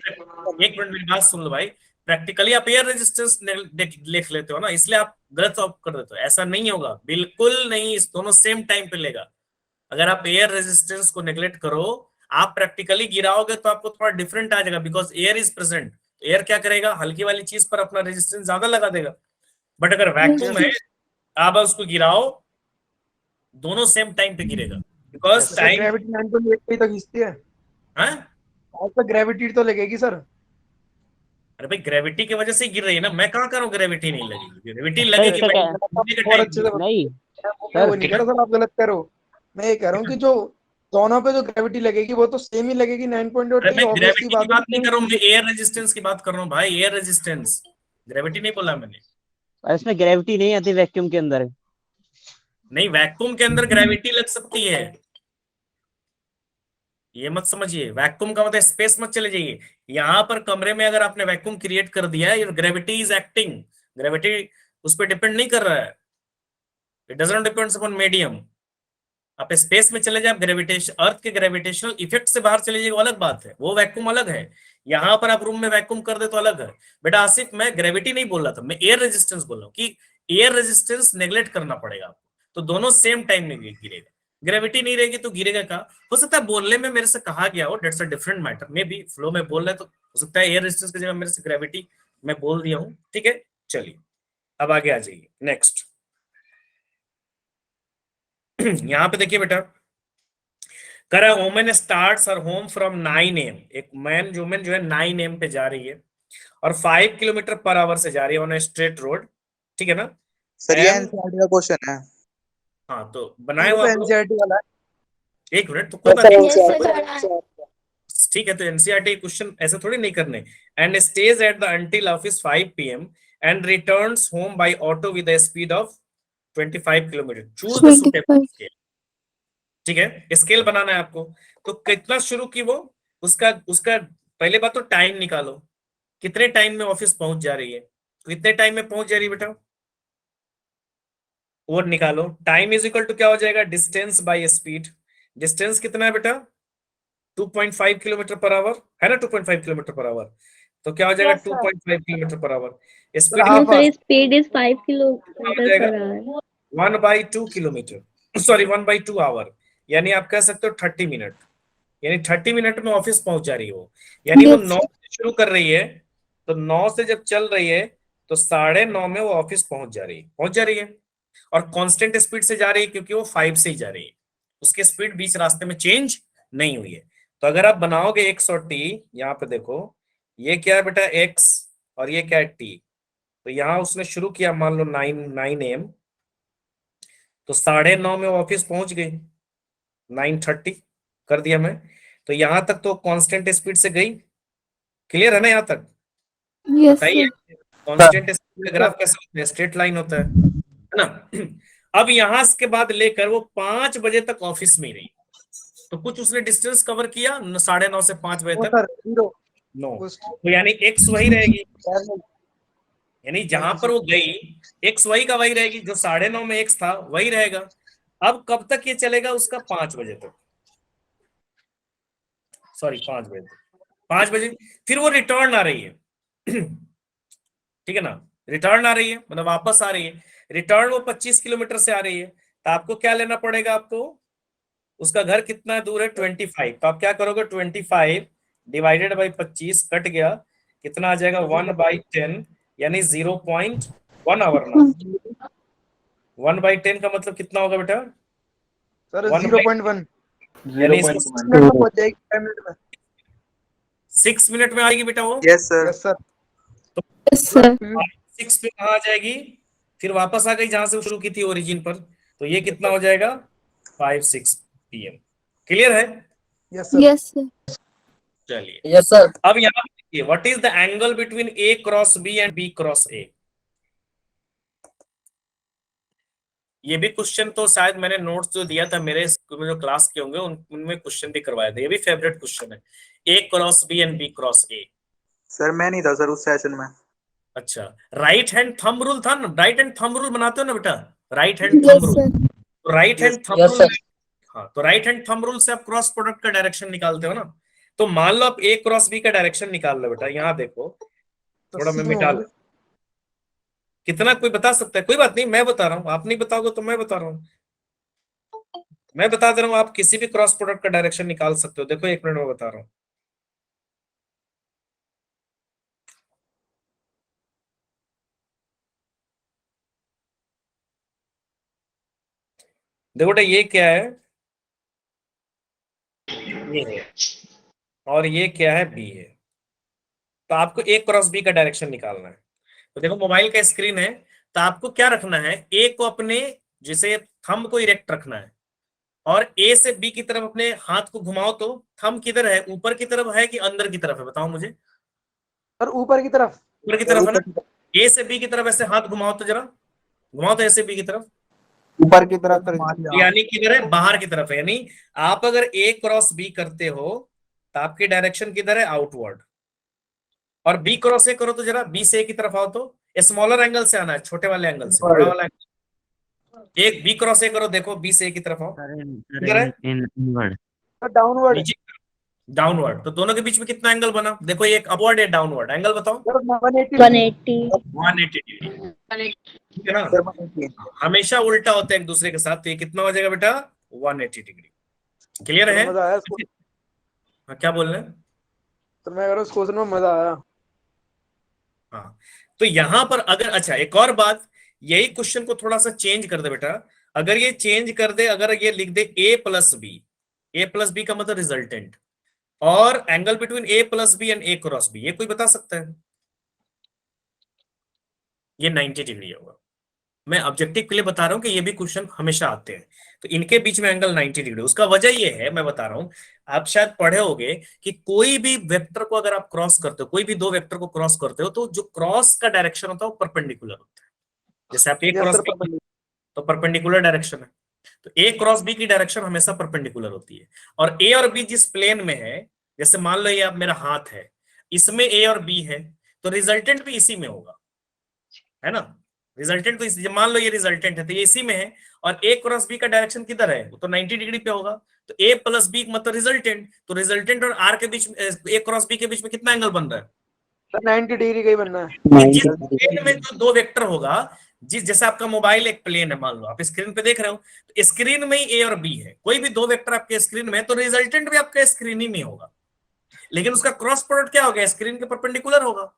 मिनट मेरी बात सुन लो भाई, प्रैक्टिकली आप एयर रेजिस्टेंस लिख लेते हो ना, इसलिए आप गलत कर देते हो। ऐसा नहीं होगा, बिल्कुल नहीं, इस दोनों सेम टाइम पे लेगा। अगर आप एयर रेजिस्टेंस को नेग्लेक्ट करो, आप प्रैक्टिकली गिराओगे तो आपको थोड़ा डिफरेंट आ जाएगा, because air is present. Air क्या करेगा, हल्की वाली चीज पर अपना रेजिस्टेंस ज्यादा लगा देगा। बट अगर वैक्यूम है, आप उसको गिराओ, दोनों सेम टाइम पे गिरेगा, बिकॉज टाइम। ग्रेविटी 9.8 तक खींचती है। हाँ, आज तक ग्रेविटी तो लगेगी सर। अरे भाई, ग्रेविटी की वजह से गिर रही है ना, मैं कहाँ कह रहा हूँ ग्रेविटी नहीं लगेगी, ग्रेविटी सर, लगेगी इसका क्या- और अच्छे से नहीं वो नहीं कह रहा सर, आप गलत कह रहे हो। मैं ये कह रहा हूँ कि जो दोनों पे जो ग्रेविटी लगेगी वो तो सेम ही लगेगी 9.8। अरे मैं ऑब्वियस ग्रेविटी सी की बात बात नहीं कर रहा हूँ, मैं एयर रेजिस्टेंस की बात कर रहा हूँ भाई, एयर रेजिस्टेंस, ग्रेविटी नहीं बोला मैंने। और इसमें ग्रेविटी नहीं आती वैक्यूम के अंदर। नहीं, वैक्यूम के अंदर ग्रेविटी लग सकती है, ये मत समझिए। वैक्यूम का मतलब स्पेस मत चले जाइए। यहाँ पर कमरे में अगर आपने वैक्यूम क्रिएट कर दिया है, ग्रेविटी इज एक्टिंग, ग्रेविटी उस पर डिपेंड नहीं कर रहा है, it doesn't depends upon medium. आप स्पेस में चले जाए, ग्रेविटेशन, अर्थ के ग्रेविटेशनल इफेक्ट से बाहर चले जाइए, वो अलग बात है, वो वैक्यूम अलग है। यहाँ पर आप रूम में वैक्यूम कर दे तो अलग है। बेटा आसिफ, मैं ग्रेविटी नहीं बोल रहा था, मैं एयर रेजिस्टेंस बोल रहा हूँ कि एयर रेजिस्टेंस नेग्लेक्ट करना पड़ेगा आपको, तो दोनों सेम टाइम में गिरेगा। ग्रेविटी नहीं रहेगी तो गिरेगा कहाँ? हो सकता है बोलने में मेरे से कहा गया हो, that's a different matter, may be flow में बोल रहे तो हो सकता है एयर रेजिस्टेंस की जगह मेरे से ग्रेविटी मैं बोल दिया हूँ, ठीक है। चलिए अब आगे आ जाइए, नेक्स्ट। यहाँ पे देखिए बेटा, कर women starts her home from 9 AM, एक वुमेन जो है 9 AM पे जा रही है और 5 किलोमीटर पर आवर से जा रही है ऑन स्ट्रेट रोड, ठीक है ना। सर ये एनसीईआरटी का क्वेश्चन है। हाँ, तो बनाए हुआ एनसीईआरटी वाला है। एक मिनट, तो कोई बात नहीं, Yes, ठीक है। तो एनसीईआरटी क्वेश्चन ऐसे थोड़ी नहीं करने। And stays at the until office 5 PM and returns home by auto with the speed of 25 kilometre. Choose the suitable scale, ठीक है, स्केल बनाना है आपको। तो कितना शुरू की वो, उसका उसका पहले बात तो टाइम निकालो, कितने टाइम में ऑफिस पहुंच जा रही है, तो कितने टाइम में पहुंच जा रही है बेटा, वो निकालो। टाइम इज इक्वल टू क्या हो जाएगा, डिस्टेंस बाय स्पीड। डिस्टेंस कितना है बेटा, 2.5 किलोमीटर पर आवर है ना, 2.5 किलोमीटर पर आवर, तो क्या हो जाएगा 2.5 kilometre per hour. Speed sir speed is 5 kilometre per hour. 1/2 kilometre, sorry 1/2 hour, यानी आप कह सकते हो 30 मिनट, यानी 30 मिनट में ऑफिस पहुंच जा रही हो। यानी वो Yes, 9 से शुरू कर रही है, तो 9 से जब चल रही है तो 9:30 में वो ऑफिस पहुंच जा रही है। और कांस्टेंट स्पीड से जा रही है क्योंकि वो 5 से ही जा रही है, उसकी स्पीड बीच रास्ते में चेंज नहीं हुई है। तो अगर आप बनाओगे x और t, यहाँ पे देखो ये क्या है बेटा x और ये क्या है t, तो यहाँ उसने शुरू किया मान लो 9 AM, तो 9:30 में वो ऑफिस पहुंच गई, 9:30 कर दिया मैं, तो यहां तक तो कांस्टेंट स्पीड से गई। क्लियर है ना यहाँ तक? yes, बताइए sir. कांस्टेंट स्पीड का ग्राफ कैसा होता है? स्ट्रेट लाइन होता है ना? अब यहां के बाद लेकर वो 5 बजे तक ऑफिस में ही रही, तो कुछ उसने डिस्टेंस कवर किया 9:30 से 5 बजे नो तक? Sir, zero. नो। तो यानी एक्स वही रहेगी, यानी जहां पर वो गई एक्स वही का वही रहेगी, जो 9:30 में एक्स था वही रहेगा। अब कब तक ये चलेगा उसका? 5 बजे तक, सॉरी 5 बजे तक, 5 बजे फिर वो रिटर्न आ रही है। ठीक है ना, रिटर्न आ रही है मतलब वापस आ रही है, रिटर्न वो 25 किलोमीटर से आ रही है, तो आपको क्या लेना पड़ेगा? आपको उसका घर कितना दूर है? 25। तो आप क्या करोगे? 25 डिवाइडेड बाई 25 कट गया, कितना आ जाएगा? 1/10, यानी 0.1 आवर ना। 1/10 का मतलब कितना होगा बेटा? सर 1/, 0.1 यानी इसको 0.1 मिनट में पहुंच जाएगी, 5 मिनट में। 6 मिनट में आएगी बेटा वो। Yes sir. Yes sir. Yes, sir. 6 पे कहाँ आ जाएगी? फिर वापस आ गई जहां से वो शुरू की थी, ओरिजिन पर, तो ये कितना हो जाएगा? 5-6 PM। क्लियर है? Yes sir. Yes, sir. चलिए यस सर। अब यहाँ देखिए, what is the angle between A cross B and B cross A? ये भी क्वेश्चन तो शायद मैंने नोट्स जो दिया था मेरे स्कूल में जो क्लास के होंगे उनमें क्वेश्चन भी करवाए थे, ये भी फेवरेट क्वेश्चन है, A cross B and B cross A। Sir मैं नहीं था सर उस सेशन में। अच्छा, राइट हैंड थंब रूल था ना, राइट हैंड थंब रूल बनाते हो ना बेटा, right hand Yes, thumb rule, sir. Right hand thumb Yes, rule. sir. हाँ, तो राइट हैंड थंब रूल से आप क्रॉस प्रोडक्ट का डायरेक्शन निकालते हो ना, तो मान लो आप A क्रॉस B का डायरेक्शन निकाल लो बेटा, यहाँ देखो तो थोड़ा मैं C मिटा में लूं, कितना कोई बता सकता है? कोई बात नहीं, मैं बता रहा हूँ, आप नहीं बताओगे तो मैं बता रहा हूँ, मैं बता दे रहा हूँ, आप किसी भी क्रॉस प्रोडक्ट का डायरेक्शन निकाल सकते हो। देखो 1 मिनट में बता रहा हूँ। देखो बेटा ये क्या है, ये है, और ये क्या है? बी है। तो आपको A क्रॉस B का डायरेक्शन निकालना है। तो देखो मोबाइल का स्क्रीन है, तो आपको क्या रखना है? A को अपने जिसे थंब को इरेक्ट रखना है, और A से B की तरफ अपने हाथ को घुमाओ, तो थंब किधर है? ऊपर की तरफ है कि अंदर की तरफ है? बताओ मुझे। सर ऊपर की तरफ। ऊपर की तरफ है ना? A से B की तरफ ऐसे हाथ घुमाओ तो, जरा घुमाओ तो A से B की तरफ, ऊपर की तरफ यानी किधर है? बाहर की तरफ है। यानी आप अगर A क्रॉस B करते हो तो आपकी डायरेक्शन किधर है? आउटवर्ड। और B क्रॉस A करो तो जरा B से A की तरफ आओ, तो स्मॉलर एंगल से आना है, छोटे वाले एंगल से, बड़ा वाला एंगल। एक B क्रॉस A करो, देखो B से A की तरफ आओ, किधर है? इनवर्ड। डाउनवर्ड। नीचे, डाउनवर्ड। तो दोनों के बीच में कितना एंगल बना? देखो ये एक अपवर्ड है, डाउनवर्ड, एंगल बताओ। 180. 180 डिग्री, ठीक है ना? हमेशा उल्टा होता है एक दूसरे के साथ, तो ये कितना हो जाएगा बेटा? 180 डिग्री। क्लियर है? मजा आया इसको। हाँ, क्या बोल रहे हैं? तो मैं कह रहा हूँ इस क्वेश्चन में मजा आया। हाँ, तो यहां पर अगर, अच्छा एक और बात, यही क्वेश्चन को थोड़ा सा चेंज कर दे बेटा, अगर ये चेंज कर दे, अगर ये लिख दे A plus B, A plus B का मतलब रिजल्टेंट, और angle between A plus B and A cross B, ये कोई बता सकता है? ये 90 डिग्री होगा। मैं ऑब्जेक्टिव के लिए बता रहा हूं कि ये भी क्वेश्चन हमेशा आते हैं, तो इनके बीच में एंगल 90 डिग्री। उसका वजह ये है, मैं बता रहा हूं, आप शायद पढ़े होंगे कि कोई भी वेक्टर को अगर आप क्रॉस करते हो, कोई भी दो वेक्टर को क्रॉस करते हो, तो जो क्रॉस का डायरेक्शन होता है वो परपेंडिकुलर होता है। जैसे आप A क्रॉस बी, तो परपेंडिकुलर डायरेक्शन है, तो A क्रॉस बी की डायरेक्शन हमेशा परपेंडिकुलर होती है। और A और B जिस प्लेन में है, जैसे मान लो ये आप मेरा हाथ है, इसमें A और B है, तो रिजल्टेंट भी इसी में होगा, है ना? रिजल्टेंट तो इसी, मान लो ये रिजल्टेंट है तो ये इसी में है, और A क्रॉस B का डायरेक्शन किधर है? वो तो 90 डिग्री पे होगा, तो A प्लस B मतलब रिजल्टेंट, तो रिजल्टेंट और R के बीच में, A क्रॉस B के बीच में कितना एंगल बन रहा है? 90 डिग्री का ही बनना है। जिस प्लेन में जो दो वेक्टर होगा, जिस जैसे आपका मोबाइल एक प्लेन है, मान लो आप स्क्रीन पे देख रहे हो, तो स्क्रीन में ही ए और बी है, कोई भी दो वेक्टर आपके स्क्रीन में है तो रिजल्टेंट भी आपका स्क्रीन ही में होगा, लेकिन उसका क्रॉस प्रोडक्ट क्या होगा, स्क्रीन के परपेंडिकुलर होगा,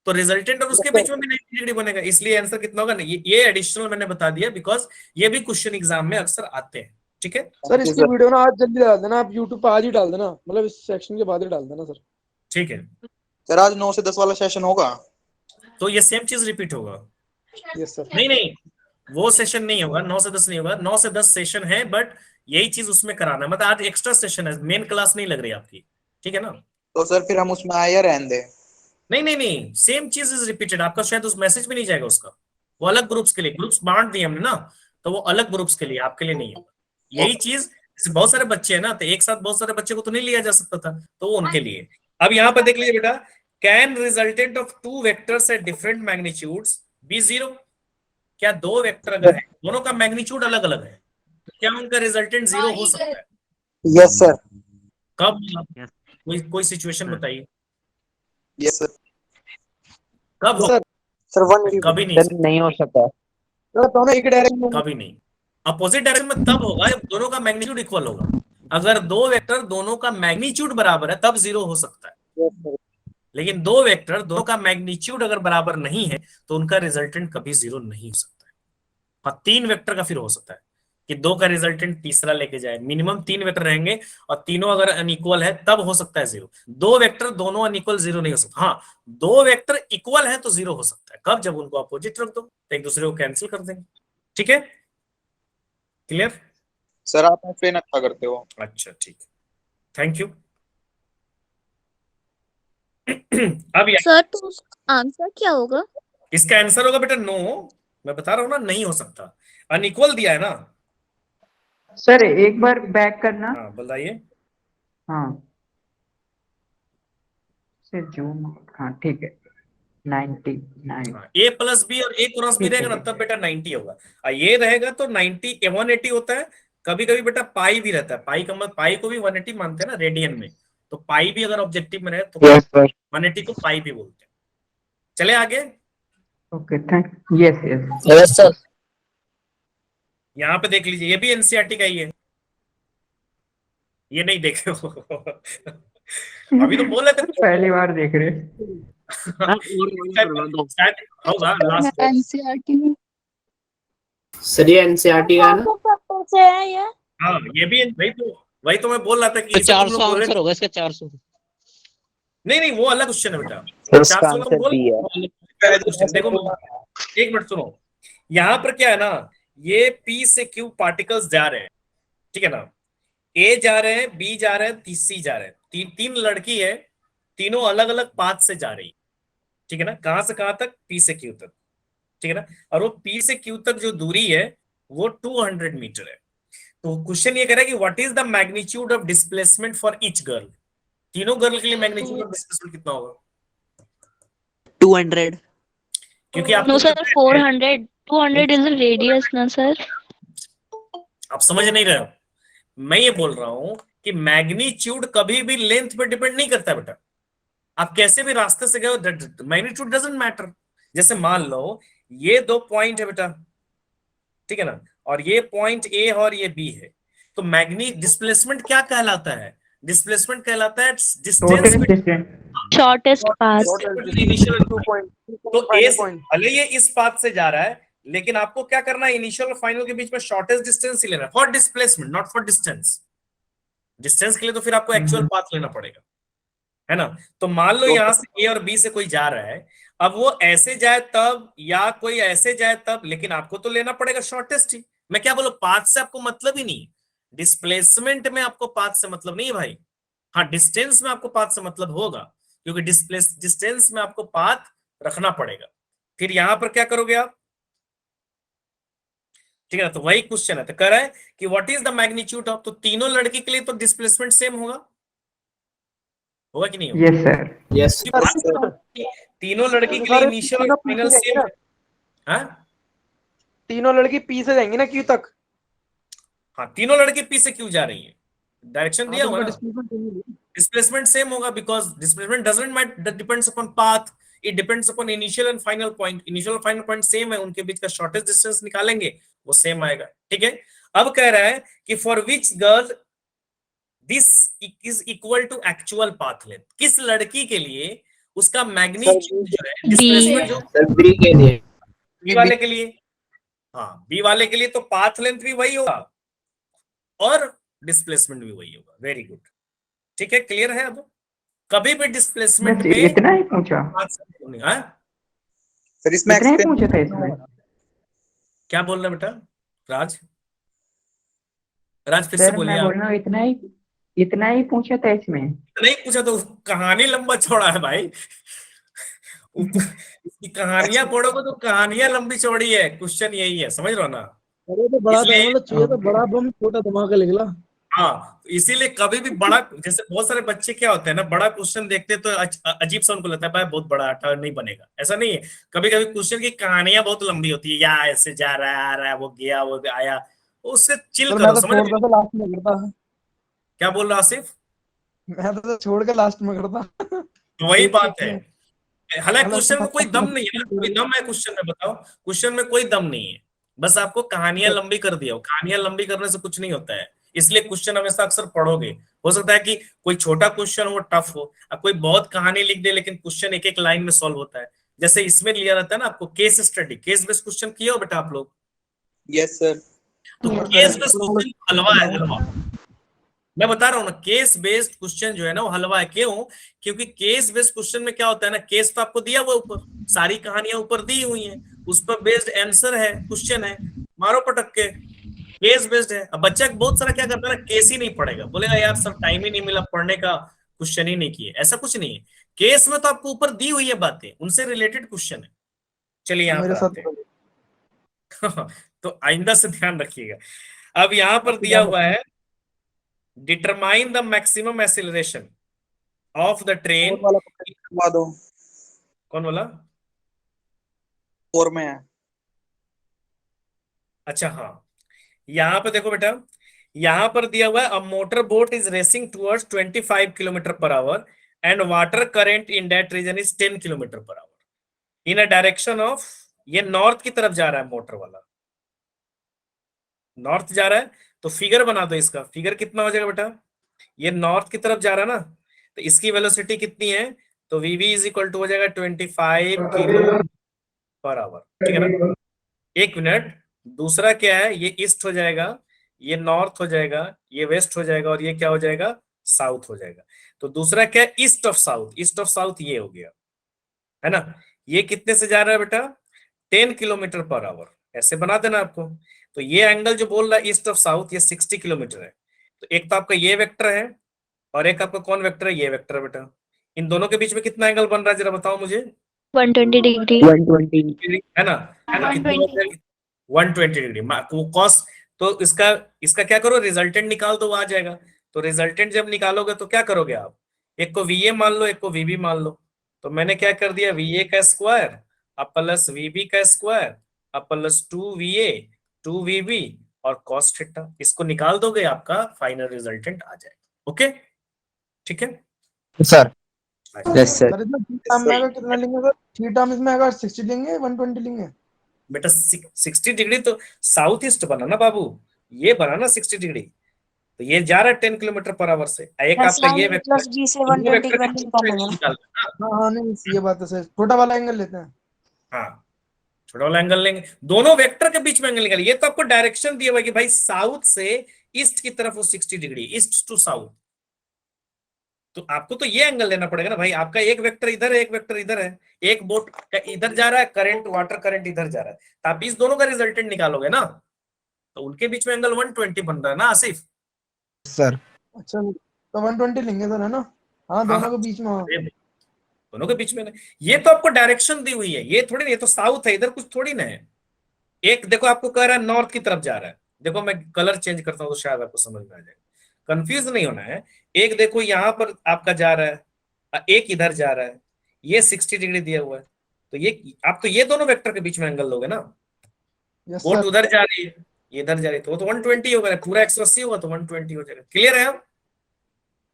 तो रिजल्टेंट और उसके बीच में भी 90 डिग्री बनेगा, इसलिए आंसर कितना होगा, ये एडिशनल मैंने बता दिया बिकॉज ये भी क्वेश्चन एग्जाम में अक्सर आते हैं। ठीक है सर इसकी वीडियो ना आज जल्दी डाल देना, आप यूट्यूब पे आज ही डाल देना, मतलब इस सेक्शन के बाद ही डाल देना सर। ठीक है, सर आज 9 से 10 वाला सेशन होगा? तो ये सेम चीज रिपीट होगा? Yes sir. नहीं, वो सेशन नहीं होगा, 9 से 10 नहीं होगा, 9 से 10 सेशन है, बट यही चीज उसमें कराना है, मतलब आज एक्स्ट्रा सेशन है, मेन क्लास नहीं लग रही आपकी, ठीक है ना? तो सर फिर हम उसमें आए या रहने दें? नहीं, सेम चीज इज रिपीटेड, आपका शायद उस मैसेज में नहीं जाएगा उसका, वो अलग ग्रुप्स के लिए, ग्रुप्स बांट दिए हमने ना, तो वो अलग ग्रुप्स के लिए, आपके लिए नहीं है। यही चीज, जैसे बहुत सारे बच्चे हैं ना, तो एक साथ बहुत सारे बच्चे को तो नहीं लिया जा सकता था, तो वो उनके लिए। अब यहाँ पर देख लीजिए बेटा, can resultant of two vectors at different magnitudes be zero? क्या दो वेक्टर अगर है, दोनों का मैग्नीट्यूड अलग अलग है, तो क्या उनका रिजल्टेंट जीरो हो सकता है? Yes sir. कब? Yes. कोई सिचुएशन बताइए, यस सर। कब हो? सर सर वन कभी नहीं, नहीं हो सकता। सर दोनों एक डायरेक्शन में, कभी नहीं। अपोजिट डायरेक्शन में तब होगा जब दोनों का मैग्नीट्यूड इक्वल होगा, अगर दो वेक्टर दोनों का मैग्नीट्यूड बराबर है तब जीरो हो सकता है, लेकिन दो वेक्टर दोनों का मैग्नीट्यूड अगर बराबर नहीं है तो उनका रिजल्टेंट कभी जीरो नहीं हो सकता है। हाँ, तीन वेक्टर का फिर हो सकता है कि दो का रिजल्टेंट तीसरा लेके जाए, मिनिमम तीन वेक्टर रहेंगे और तीनों अगर अनइक्वल है तब हो सकता है जीरो। दो वेक्टर दोनों अनइक्वल जीरो नहीं हो सकता। हाँ, दो वेक्टर इक्वल है तो जीरो हो सकता है, कब? जब उनको अपोजिट रख दो तो एक दूसरे को कैंसिल कर देंगे। ठीक है, क्लियर? सर आप पेन अच्छा करते हो। अच्छा ठीक, थैंक यू। अब सर तो आंसर क्या होगा? इसका आंसर होगा बेटा नो, मैं बता रहा हूं ना, नहीं हो सकता, अनइक्वल दिया है ना। सर एक बार बैक करना। हाँ बताइए। हाँ सर जूम, हाँ ठीक है 99। हाँ, ए प्लस बी और ए क्रॉस बी ठीक है, रहेगा ना ठीक तब बेटा 90 होगा, और ये रहेगा तो 90 180 होता है। कभी कभी बेटा पाई भी रहता है, पाई का मतलब पाई को भी 180 मानते हैं ना रेडियन में, तो पाई भी अगर ऑब्जेक्टिव में रहे तो यस सर। 180 को पाई भी बोलते हैं। चले आगे, okay thank, yes yes. Yes sir. यहाँ पे देख लीजिए, ये भी एनसीईआरटी का ही है, ये नहीं देखे हो? अभी तो बोल रहे थे पहली बार देख रहे। शायद होगा लास्ट। एनसीईआरटी में सर ये एनसीईआरटी का है ना? से है ये। हाँ ये भी वही तो मैं बोल रहा था कि तो इसे तुम 400 लोग बोल रहे आंसर थे। होगा इसका 400। नहीं वो अलग क्वेश्चन है बेटा, इसका 400 आंसर बोल, बी है। पहले क्वेश्चन देखो, एक मिनट सुनो, यहाँ पर क्या है ना, ये पी से क्यू पार्टिकल्स जा रहे हैं, ठीक है ना, ए जा रहे हैं, बी जा रहे हैं, सी जा रहे हैं, तीन लड़की है, तीनों अलग अलग पाथ से जा रही, ठीक है ना, कहां से कहां तक? पी से क्यू तक, ठीक है ना, और वो पी से क्यू तक जो दूरी है वो 200 मीटर है। तो क्वेश्चन ये कह रहा है कि what is the magnitude of displacement for each girl? तीनों गर्ल के लिए मैग्नीट्यूड ऑफ डिस्प्लेसमेंट कितना होगा? 200। क्योंकि आपको नो सर 400, 200 इज रेडियस ना सर। आप समझ नहीं रहे हो, मैं ये बोल रहा हूं कि मैग्नीट्यूड कभी भी लेंथ पे डिपेंड नहीं करता बेटा, आप कैसे भी रास्ते से गए, मैग्नीट्यूड डजंट मैटर। जैसे मान लो ये दो पॉइंट है बेटा, ठीक है ना, और ये पॉइंट ए और ये बी है, तो डिस्प्लेसमेंट क्या कहलाता है? डिस्प्लेसमेंट कहलाता है डिस्टेंस, शॉर्टेस्ट पाथ। इनिशियल। 2.2 तो ए भले ये इस पाथ से जा रहा है, लेकिन आपको क्या करना है, इनिशियल और फाइनल के बीच में शॉर्टेस्ट डिस्टेंस ही लेना है, for displacement not for distance. Distance के लिए तो फिर आपको एक्चुअल पाथ लेना पड़ेगा, है ना। तो मान लो यहां से ए और बी से कोई जा रहा है, अब वो ऐसे जाए तब या कोई ऐसे जाए तब, लेकिन आपको तो लेना पड़ेगा शॉर्टेस्ट ही। मैं क्या बोलूं, पाथ से आपको मतलब ही नहीं, डिस्प्लेसमेंट में आपको पाथ से मतलब नहीं है भाई। हाँ, डिस्टेंस में आपको पाथ से मतलब होगा, क्योंकि डिस्टेंस में आपको पाथ रखना पड़ेगा। फिर यहां पर क्या करोगे आप? ठीक है ना, तो वही क्वेश्चन है, तो कह रहा है कि what is the magnitude of, तो तीनों लड़की के लिए तो डिस्प्लेसमेंट सेम होगा कि नहीं होगा? Yes sir. यस तीनों लड़की के लिए इनिशियल और फाइनल सेम है। हाँ? तीनों लड़की पी से जाएंगी ना क्यू तक। हाँ, तीनों लड़की पी से क्यू जा रही है, डायरेक्शन दिया हाँ, तो हुआ ना, डिस्प्लेसमेंट डिस्प्लेसमेंट सेम होगा, because displacement doesn't matter, depends upon path. It depends upon initial and final point. Initial और फाइनल पॉइंट सेम है, उनके बीच का शॉर्टेस्ट डिस्टेंस निकालेंगे वो सेम आएगा। ठीक है, अब कह रहा है कि for which girl this is equal to actual path length, किस लड़की के लिए उसका मैग्नीट्यूड जो है डिस्प्लेसमेंट जो सर बी के लिए, बी वाले के लिए, हाँ बी वाले के लिए तो पाथ लेंथ भी वही होगा और डिस्प्लेसमेंट भी वही होगा। वेरी गुड, ठीक है, क्लियर है। अब कभी भी डिस्प्लेसमेंट बस में इतना ही पूछा, हाँ? सर इसमें इतना ही एक्सपेंस पूछा था इसमें। क्या बोल रहे बेटा राज? राज फिर से सर बोलिए मैं आप। बोल रहा हूँ इतना ही पूछा था इसमें। नहीं पूछा तो कहानी लंबा चौड़ा है भाई। इसकी कहानियां पढ़ोगे तो कहानियां लंबी चौड़ी है, क्वेश्चन यही है, समझ रहे हो ना? अरे तो बड़ा इसलिए मतलब चाहिए तो बड़ा बम छोटा धमाका निकला। हाँ, इसीलिए कभी भी बड़ा, जैसे बहुत सारे बच्चे क्या होते हैं ना, बड़ा क्वेश्चन देखते हैं तो अजीब सा उनको लगता है भाई बहुत बड़ा अटा नहीं बनेगा, ऐसा नहीं है। कभी कभी क्वेश्चन की कहानियां बहुत लंबी होती है, या ऐसे जा रहा है, आ रहा है, वो गया, वो आया, उससे चिल सर मैं करो, तो समझ छोड़ रहे हो? कर लास्ट में करता, क्या बोल रहा आसिफ? मैं तो छोड़ के लास्ट में करता। वही बात है, हालांकि मतलब क्वेश्चन में कोई दम नहीं है ना, कोई दम है क्वेश्चन में? बताओ, क्वेश्चन में कोई दम नहीं है, बस आपको कहानियां लंबी कर दिया। कहानियां लंबी करने से कुछ नहीं होता है, इसलिए क्वेश्चन हमेशा अक्सर पढ़ोगे। हो सकता है कि कोई छोटा क्वेश्चन हो, टफ हो, अब कोई बहुत कहानी लिख दे, लेकिन क्वेश्चन एक एक लाइन में सॉल्व होता है। जैसे इसमें लिया रहता है ना आपको case study, case based question किया हो बेटा आप लोग? Yes sir. तो केस बेस्ड क्वेश्चन हलवा है, हलवा। मैं बता रहा हूँ ना, केस बेस्ड क्वेश्चन जो है ना वो हलवा है। क्यों? क्योंकि केस बेस्ड क्वेश्चन में क्या होता है ना, केस तो आपको दिया हुआ ऊपर, सारी कहानियां ऊपर दी हुई हैं, उस पर बेस्ड आंसर है, क्वेश्चन है, मारो पटक के, केस बेस्ड है। अब बच्चा बहुत सारा क्या करता है ना, केस ही नहीं पढ़ेगा, बोलेगा यार सर टाइम ही नहीं मिला पढ़ने का, क्वेश्चन ही नहीं किए। ऐसा कुछ नहीं है, केस में तो आपको ऊपर दी हुई है बातें, उनसे रिलेटेड क्वेश्चन है। चलिए यहाँ मेरे पर साथ आते हैं। तो आइंदा से ध्यान रखिएगा। अब यहाँ पर दिया हुआ है determine the maximum acceleration of the train. Four वाला करवा दो, कौन बोला? 4 में है। अच्छा हाँ, यहां पर देखो बेटा, यहां पर दिया हुआ है a motor boat is racing towards 25 kilometre per hour and water current in that region is 10 kilometre per hour in a direction of, ये नॉर्थ की तरफ जा रहा है मोटर वाला, नॉर्थ जा रहा है। तो फिगर बना दो इसका, फिगर कितना हो जाएगा बेटा? ये नॉर्थ की तरफ जा रहा है ना, तो इसकी वेलोसिटी कितनी है? तो वीवी इज इक्वल टू हो जाएगा 25 किलोमीटर पर आवर। ठीक है ना? एक मिनट, दूसरा क्या है, ये ईस्ट हो जाएगा, ये नॉर्थ हो जाएगा, ये वेस्ट हो जाएगा, और ये क्या हो जाएगा? साउथ हो जाएगा। तो दूसरा क्या है? East of south, east of south ये हो गया, है ना? ये कितने से जा रहा है बेटा? 10 किलोमीटर पर आवर, ऐसे बना देना आपको। तो ये एंगल जो बोल रहा है ईस्ट ऑफ साउथ, ये 60 किलोमीटर है। तो एक तो आपका ये वेक्टर है और एक आपका कौन वेक्टर है? ये वेक्टर है बेटा। इन दोनों के बीच में कितना एंगल बन रहा है जरा बताओ मुझे? 120 डिग्री। 120 है ना? है ना? कितना हो जाएगा? 120 डिग्री। कॉस, तो इसका क्या करो, रिजल्टेंट निकाल दो, आ जाएगा। तो रिजल्टेंट जब निकालोगे तो क्या करोगे आप? एक को वीए मान लो, एक को वीबी मान लो। तो मैंने क्या कर दिया, वीए का स्क्वायर अब प्लस वीबी का स्क्वायर अब प्लस 2VA 2VB और कॉस थीटा, इसको निकाल दोगे आपका फाइनल रिजल्टेंट आ जाएगा। ओके, ठीक है सर। Yes sir. सर इसमें थीटा में अगर कितना लेंगे सर? थीटा में इसमें अगर 60 लेंगे 120 लेंगे? बेटा 60 डिग्री तो साउथ ईस्ट बना ना बाबू, ये बना ना 60 डिग्री। तो ये जा रहा है 10 किलोमीटर पर आवर से। एक आपका ये वेक्टर प्लस जी से 120 की वैल्यू निकालेंगे। हाँ हाँ, नहीं ये बात तो सही, छोटा वाला एंगल लेते हैं। हाँ, छोटा वाला एंगल लेंगे, दोनों वेक्टर के बीच में एंगल निकालिए। ये तो आपको डायरेक्शन दिया हुआ है कि भाई साउथ से ईस्ट की तरफ वो 60 डिग्री, ईस्ट टू साउथ। तो आपको तो ये एंगल लेना पड़ेगा ना भाई। आपका एक वेक्टर इधर है, एक वेक्टर इधर है, एक बोट का इधर जा रहा है करंट, वाटर करंट इधर जा रहा है, तो आप इस दोनों का रिजल्टेंट निकालोगे ना, तो उनके बीच में एंगल 120 बन रहा है ना आसिफ? सर। अच्छा तो 120 लेंगे सर, है ना? हाँ दोनों के बीच में। हाँ दोनों के बीच में ना। ये तो आपको डायरेक्शन दी हुई है, ये थोड़ी नहीं, ये तो साउथ है, इधर कुछ थोड़ी ना है। एक देखो आपको कह रहा है नॉर्थ की तरफ जा रहा है, देखो मैं कलर चेंज करता हूँ तो शायद आपको समझ में आ जाएगा, कंफ्यूज नहीं होना है। एक देखो यहाँ पर आपका जा रहा है, एक इधर जा रहा है, ये 60 डिग्री दिया हुआ है। तो ये आप तो ये दोनों वेक्टर के बीच में एंगल लोगे ना। Yes boat sir. उधर जा रही है, ये इधर जा रही है, तो वो तो 120 होगा, पूरा 180 होगा तो 120 हो जाएगा। क्लियर है? अब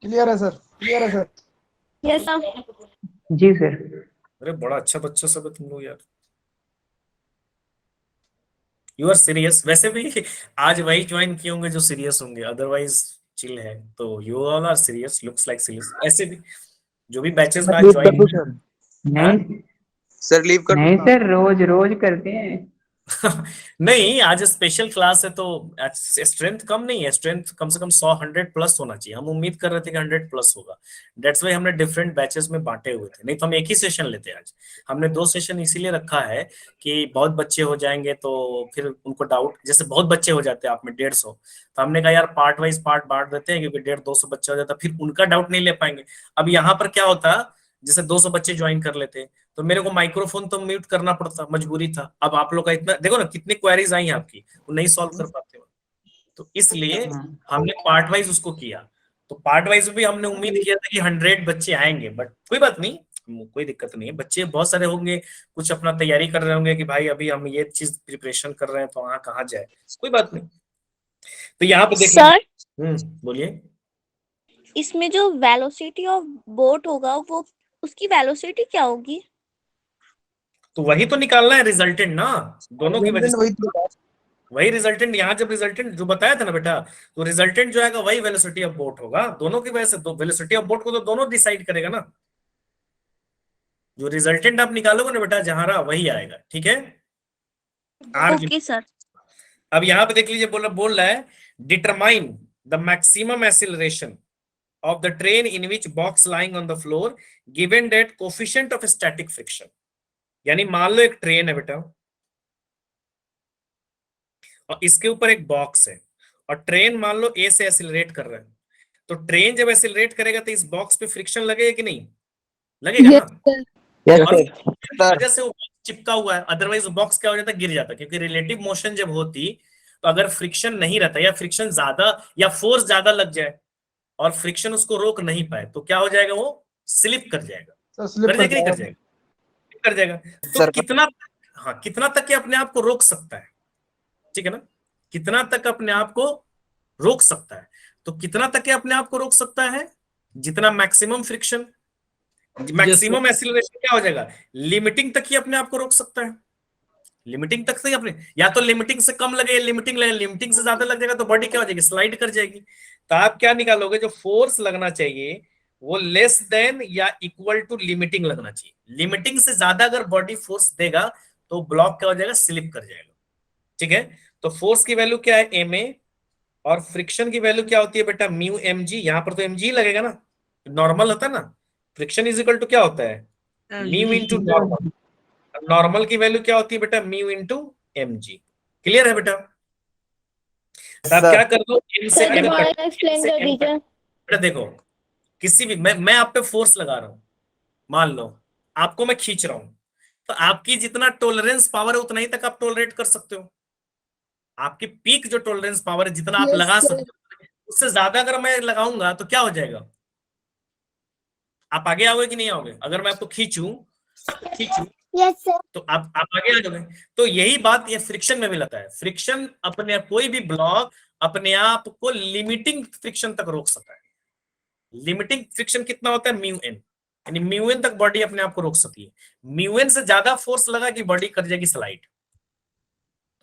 क्लियर है सर, क्लियर है सर। Yes sir. जी सर। अरे बड़ा अच्छा बच्चा सब है तुम लोग यार। You are serious. वैसे भी आज वही ज्वाइन किए होंगे जो सीरियस होंगे, अदरवाइज चिल है। तो you all are serious, looks like serious. ऐसे भी जो भी बैचेस में आज लीव कर ज्वाइन, दो सर। नहीं सर लीव कर नहीं दो। सर, रोज रोज करते हैं। नहीं आज स्पेशल क्लास है तो स्ट्रेंथ कम नहीं है, स्ट्रेंथ कम से कम 100 प्लस होना चाहिए। हम उम्मीद कर रहे थे कि 100 प्लस होगा, डेट्स वाई हमने डिफरेंट बैचेस में बांटे हुए थे, नहीं तो हम एक ही सेशन लेते आज। हमने 2 सेशन इसीलिए रखा है कि बहुत बच्चे हो जाएंगे तो फिर उनको डाउट, जैसे बहुत बच्चे हो जाते हैं आप में 150, तो हमने कहा यार पार्ट वाइज पार्ट बांट देते हैं, क्योंकि 150-200 बच्चा हो जाता फिर उनका डाउट नहीं ले पाएंगे। अब यहाँ पर क्या होता, जैसे 200 बच्चे ज्वाइन कर लेते तो मेरे को माइक्रोफोन तो म्यूट करना पड़ता, मजबूरी था। अब आप लोग का इतना देखो ना, कितनी क्वेरीज आई हैं आपकी, वो नहीं सॉल्व कर पाते हो, तो इसलिए हमने पार्ट वाइज उसको किया। तो पार्ट वाइज भी हमने उम्मीद किया था कि 100 बच्चे आएंगे, बट कोई बात नहीं, कोई दिक्कत नहीं है। बच्चे बहुत सारे होंगे, कुछ अपना तैयारी कर रहे होंगे कि भाई अभी हम ये चीज प्रिपरेशन कर रहे हैं तो वहां कहाँ जाए, कोई बात नहीं। तो यहाँ पे देखिए, सर बोलिए। इसमें जो वेलोसिटी ऑफ बोट होगा वो, उसकी वेलोसिटी क्या होगी? तो वही तो निकालना है रिजल्टेंट ना, दोनों की वजह वही से तो वही रिजल्टेंट। यहाँ जब रिजल्टेंट जो बताया था ना बेटा, तो रिजल्टेंट जो आएगा वही वेलोसिटी ऑफ बोट होगा, दोनों की वजह से। दो वेलोसिटी ऑफ बोट को तो दोनों डिसाइड करेगा ना, जो रिजल्टेंट आप निकालोगे ना बेटा जहां रहा वही आएगा, ठीक है। Okay sir. अब यहाँ पे देख लीजिए, बोल रहा है determine the maximum acceleration of the train in which box lying on the floor given that coefficient of static friction। यानी मान लो एक ट्रेन है बेटा और इसके ऊपर एक बॉक्स है, और ट्रेन मान लो ए से एक्सीलरेट कर रहा है, तो ट्रेन जब एक्सीलरेट करेगा तो इस बॉक्स पे फ्रिक्शन लगेगा कि नहीं, लगेगा ना। और वजह से वो चिपका हुआ है, अदरवाइज बॉक्स क्या हो जाता है, गिर जाता, क्योंकि रिलेटिव मोशन जब होती तो अगर फ्रिक्शन नहीं रहता या फ्रिक्शन ज्यादा या फोर्स ज्यादा लग जाए और फ्रिक्शन उसको रोक नहीं पाए तो क्या हो जाएगा, वो स्लिप कर जाएगा। सर स्लिप कर जाएगा, नहीं कर जाएगा, कर जाएगा। तो सर कितना, हाँ कितना तक ये अपने आप को रोक सकता है, ठीक है ना, कितना तक अपने आप को रोक सकता है। तो कितना तक ये अपने आप को रोक सकता है, जितना मैक्सिमम फ्रिक्शन, मैक्सिमम एक्सीलरेशन क्या हो जाएगा, लिमिटिंग तक ही अपने आप को रोक सकता है। लिमिटिंग तक से ही अपने, या तो लिमिटिंग से कम लगे, लिमिटिंग लगे, लिमिटिंग से ज्यादा लग जाएगा तो बॉडी क्या हो जाएगी, स्लाइड कर जाएगी। तो आप क्या निकालोगे, जो फोर्स लगना चाहिए वो लेस देन या इक्वल टू लिमिटिंग लगना चाहिए। लिमिटिंग से ज्यादा अगर बॉडी फोर्स देगा तो ब्लॉक क्या हो जाएगा, स्लिप कर जाएगा, ठीक है। तो फोर्स की वैल्यू क्या है, एम ए, और फ्रिक्शन की वैल्यू क्या होती है बेटा, म्यू एम जी। यहां पर तो एम जी लगेगा ना, नॉर्मल होता है ना, फ्रिक्शन इज इक्वल टू क्या होता है, म्यू इंटू नॉर्मल। नॉर्मल की वैल्यू क्या होती है बेटा, mu into M G. Clear है बेटा। तो आप क्या कर दो, एम से एम एक्सप्लेन कर दीजिए। बेटा देखो, किसी भी मैं आप पे फोर्स लगा रहा हूं, मान लो आपको मैं खींच रहा हूं, तो आपकी जितना टॉलरेंस पावर है उतना ही तक आप टॉलरेट कर सकते हो। आपकी पीक जो टॉलरेंस पावर है जितना आप लगा सकते हो, उससे ज्यादा अगर मैं लगाऊंगा तो क्या हो जाएगा, आप आगे आओगे कि नहीं आओगे। अगर मैं आपको खींचूं तो आप आगे आ जाओगे। तो यही बात ये फ्रिक्शन में भी लगता है। फ्रिक्शन अपने, कोई भी ब्लॉक अपने आप को लिमिटिंग फ्रिक्शन तक रोक सकता है। लिमिटिंग फ्रिक्शन कितना होता है, म्यू एन, यानी म्यू एन तक बॉडी अपने आप को रोक सकती है। म्यू एन से ज्यादा फोर्स लगा कि बॉडी कर जाएगी स्लाइड।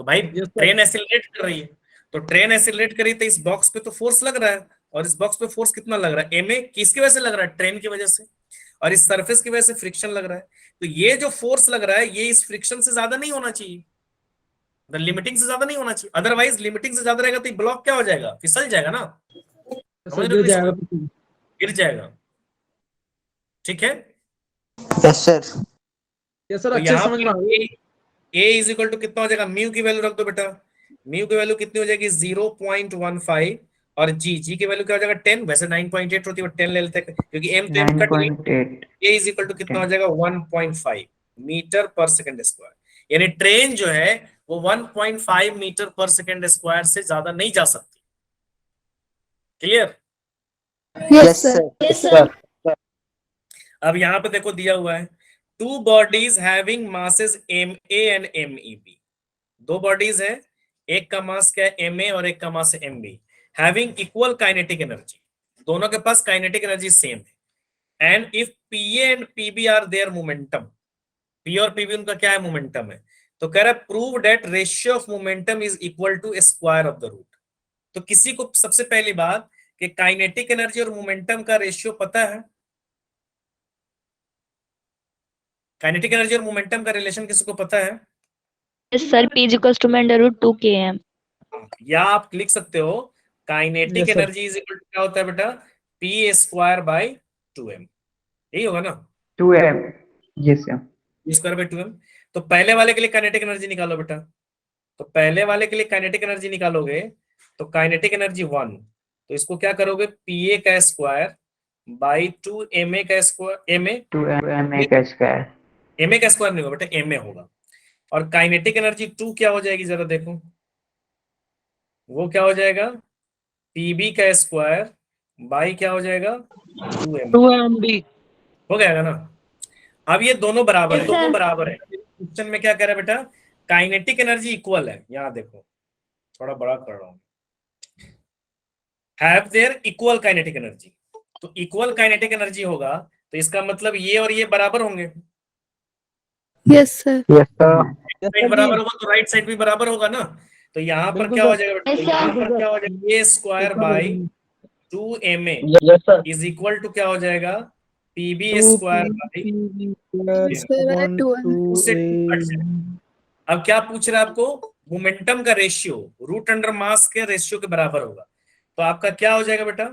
तो भाई ट्रेन एक्सीलरेट कर रही है, तो ट्रेन एक्सीलरेट कर रही है तो इस बॉक्स पे तो फोर्स लग रहा है, और इस बॉक्स पे फोर्स कितना लग रहा है, एम ए, किसकी वजह से लग रहा है, ट्रेन की वजह से, और इस सरफेस की वजह से फ्रिक्शन लग रहा है। तो ये जो फोर्स लग रहा है ये इस फ्रिक्शन से ज्यादा नहीं होना चाहिए, लिमिटिंग से ज्यादा नहीं होना चाहिए। अदरवाइज लिमिटिंग से ज्यादा रहेगा तो ब्लॉक क्या हो जाएगा, फिसल जाएगा ना, गिर जाएगा, ठीक है। Yes sir. यस सर, तो अच्छे यहाँ समझ में आ गया। ए इज इक्वल टू कितना हो जाएगा, म्यू की वैल्यू रख दो बेटा, म्यू की वैल्यू कितनी हो जाएगी 0.15, और जी की वैल्यू क्या हो जाएगा 10, वैसे 9.8 होती है 10 ले लेते हैं क्योंकि एम तो एम कट गई। 9.8 ए इज इक्वल टू कितना हो जाएगा 1.5 मीटर पर सेकंड स्क्वायर, यानी ट्रेन जो है वो 1.5 मीटर पर सेकंड स्क्वायर से ज्यादा नहीं जा सकती। क्लियर। Yes sir. अब यहाँ पे देखो दिया हुआ है, two bodies having masses M A and M E B. दो बॉडीज है, एक का मास क्या है एम ए और एक का mass M B, having equal kinetic energy, दोनों के पास काइनेटिक एनर्जी सेम है। And if P A and P B are their momentum, P और पीवी उनका क्या है, मोमेंटम है। तो कह रहा है prove that ratio of momentum is equal to square of the root. तो किसी को सबसे पहली बात कि काइनेटिक एनर्जी और मोमेंटम का रेशियो पता है? काइनेटिक एनर्जी और मोमेंटम का रिलेशन किसी को पता है? Sir P is equals to -√2km। या आप लिख सकते हो kinetic Yes, sir. Energy is equal to क्या होता है बेटा, पी स्क्वायर बाई 2m, यही होगा ना, 2m। जी sir. P square by 2m। तो पहले वाले के लिए काइनेटिक एनर्जी निकालो बेटा। तो पहले वाले के लिए काइनेटिक एनर्जी निकालोगे तो काइनेटिक एनर्जी 1, तो इसको क्या करोगे, पी ए का स्क्वायर बाई 2 एम ए का स्क्वायर, एम ए 2m का स्क्वायर। एम ए का स्क्वायर नहीं होगा बेटा, एम ए होगा। और काइनेटिक एनर्जी 2 क्या हो जाएगी, जरा देखो वो क्या हो जाएगा, पीबी का स्क्वायर बाई क्या हो जाएगा, 2m हो जाएगा ना। अब ये दोनों बराबर है, दोनों बराबर है। क्वेश्चन में क्या कह रहा है बेटा, काइनेटिक एनर्जी इक्वल है, यहाँ देखो थोड़ा बड़ा कर रहा हूँ, have their equal kinetic energy. तो इक्वल काइनेटिक एनर्जी होगा तो इसका मतलब ये और ये बराबर होंगे। Yes sir. Yes sir. Side बराबर होगा तो राइट साइड भी बराबर होगा ना। तो यहाँ पर बिल्कुल क्या हो सर। जाएगा बेटा, यहाँ पर क्या हो जाएगा, ये square by 2ma yes sir. Is equal to क्या हो जाएगा, पीबी 2 स्क्वायर बाई, उससे 2 कट जाएगा। अब क्या पूछ रहा है आपको, मोमेंटम का रेशियो रूट अंडर मास के रेशियो के बराबर होगा। तो आपका क्या हो जाएगा बेटा,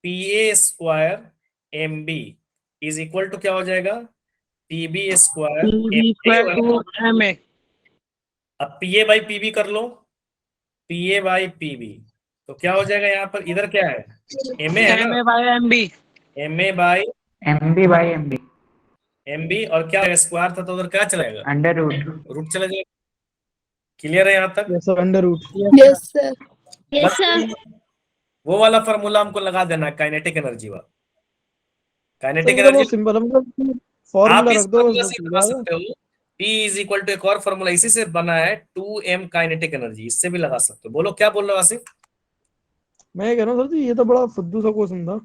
P A square M B is equal to क्या हो जाएगा, पीबी स्क्वायर एम ए। अब पी ए बाई पीबी कर लो, पी ए बाई पीबी, तो क्या हो जाएगा, यहाँ पर इधर क्या है, एम ए है ना, by MB, M A by mb by mb MB, और क्या स्क्वायर था तो उधर क्या चलेगा, अंडर रूट। रूट चला जाएगा। क्लियर है यहाँ तक? Yes under root. Yes sir. Yes sir. वो वाला फॉर्मूला हमको लगा देना, काइनेटिक एनर्जी वाला। काइनेटिक तो वो एनर्जी सिंपल है, मतलब आप फॉर्मूला इस रख दो फॉर्मूला बस से हो लगा जाएगा। सकते हो, P इज इक्वल टू एक और फॉर्मूला इसी से बना है 2m काइनेटिक एनर्जी, इससे भी लगा सकते हो। बोलो क्या बोल रहे हो आसिफ? मैं ये कह रहा हूँ सर जी, ये तो बड़ा फुद्दू सा क्वेश्चन था,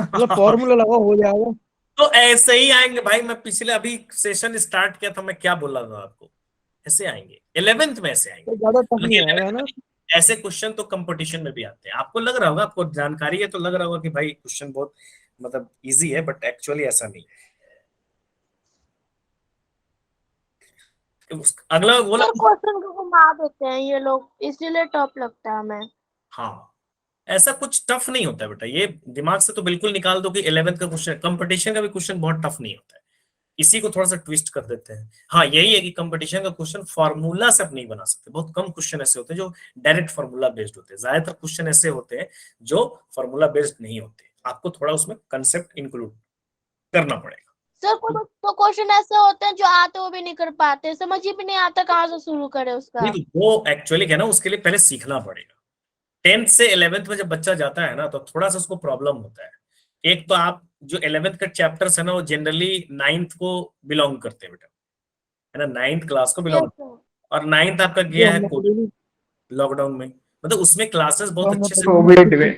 मतलब फॉर्मूला लगा हो जाएगा। तो ऐसे ही आएंगे भाई, मैं पिछले अभी सेशन स्टार्ट किया था, मैं क्या बोल रहा था आपको, ऐसे आएंगे 11th में, ऐसे आएंगे। तो ज्यादा टफ नहीं लेकिन आएगा ना। ऐसे क्वेश्चन तो कंपटीशन में भी आते हैं, आपको लग रहा होगा, आपको जानकारी है तो लग रहा होगा कि भाई क्वेश्चन बहुत मतलब इजी है, बट एक्चुअली ऐसा नहीं है। अगला वो सर क्वेश्चन को घुमा देते हैं ये लोग, इसीलिए टफ लगता है हमें। हाँ, ऐसा कुछ टफ नहीं होता है बेटा, ये दिमाग से तो बिल्कुल निकाल दो कि 11th का क्वेश्चन, कंपटीशन का भी क्वेश्चन बहुत टफ नहीं होता है, इसी को थोड़ा सा ट्विस्ट कर देते हैं। हाँ यही है कि कंपटीशन का क्वेश्चन फार्मूला से आप नहीं बना सकते, बहुत कम क्वेश्चन ऐसे होते हैं जो डायरेक्ट फार्मूला बेस्ड होते हैं, ज्यादातर क्वेश्चन ऐसे होते हैं जो फार्मूला बेस्ड नहीं होते, आपको थोड़ा उसमें कंसेप्ट इंक्लूड करना पड़ेगा। सर तो क्वेश्चन ऐसे होते हैं जो आते हुए भी नहीं कर पाते, समझ ही भी नहीं आता कहाँ से शुरू करे उसका। नहीं तो वो एक्चुअली क्या ना, उसके लिए पहले सीखना पड़ेगा। 10th से 11th में जब बच्चा जाता है ना तो थोड़ा सा उसको प्रॉब्लम होता है। एक तो आप जो 11th का चैप्टर्स है ना, वो जनरली 9th को बिलोंग करते हैं बेटा, है ना, 9th क्लास को बिलोंग, और 9th आपका गया है लॉकडाउन में, मतलब उसमें क्लासेस बहुत अच्छे से,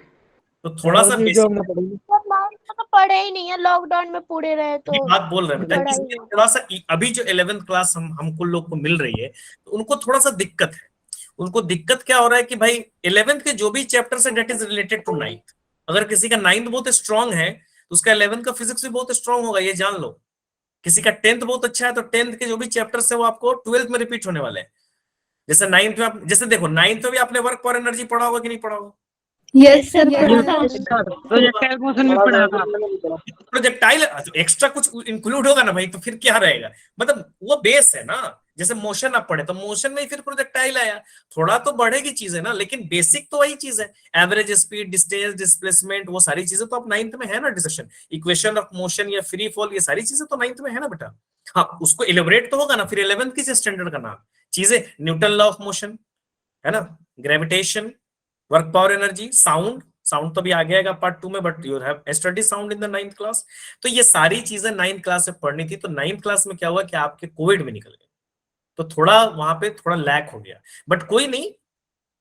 तो थोड़ा सा जो हमने पढ़ी सर 9th में तो पढ़े ही नहीं है, लॉकडाउन में पूरे रहे ये तो बात बोल रहे हैं बेटा, पढ़ाई इसमें थोड़ा सा अभी जो 11th क्लास हमको लोग को मिल रही है तो उनको थोड़ा सा दिक्कत है। उनको दिक्कत क्या हो रहा है कि भाई 11th के जो भी चैप्टर्स है date is related to 9th। अगर किसी का 9th बहुत स्ट्रांग है तो उसका 11th का फिजिक्स भी बहुत स्ट्रांग होगा, ये जान लो। किसी का 10th बहुत अच्छा है तो 10th के जो भी चैप्टर्स है वो आपको 12th में रिपीट होने वाले हैं। जैसे 9th में आप, जैसे देखो 9th में भी आपने वर्क फॉर एनर्जी पढ़ा होगा कि नहीं पढ़ा होगा? Yes sir. प्रोजेक्टाइल मोशन भी पढ़ा था। प्रोजेक्टाइल एक्स्ट्रा कुछ इंक्लूड होगा ना भाई, तो फिर क्या रहेगा, मतलब वो बेस है ना। जैसे मोशन आप पढ़े तो मोशन में फिर प्रोजेक्टाइल आया, थोड़ा तो बढ़ेगी चीजें ना, लेकिन बेसिक तो वही चीज है। एवरेज स्पीड, डिस्टेंस, डिस्प्लेसमेंट, वो सारी चीजें तो आप 9th में है ना डिस्कशन। इक्वेशन ऑफ मोशन या फ्री फॉल, ये सारी चीजें तो 9th में है ना बेटा। हाँ उसको एलिबरेट तो होगा ना फिर 11th की स्टैंडर्ड का नाम चीजें, न्यूटन लॉ ऑफ मोशन है ना, gravitation, work power energy, sound तो भी आ गया पार्ट 2 में, but you have study sound in the 9th class. तो ये सारी चीजें 9th क्लास में पढ़नी थी। तो 9th क्लास में क्या हुआ कि आपके कोविड में निकल गए, तो थोड़ा वहां पे थोड़ा लैक हो गया, बट कोई नहीं,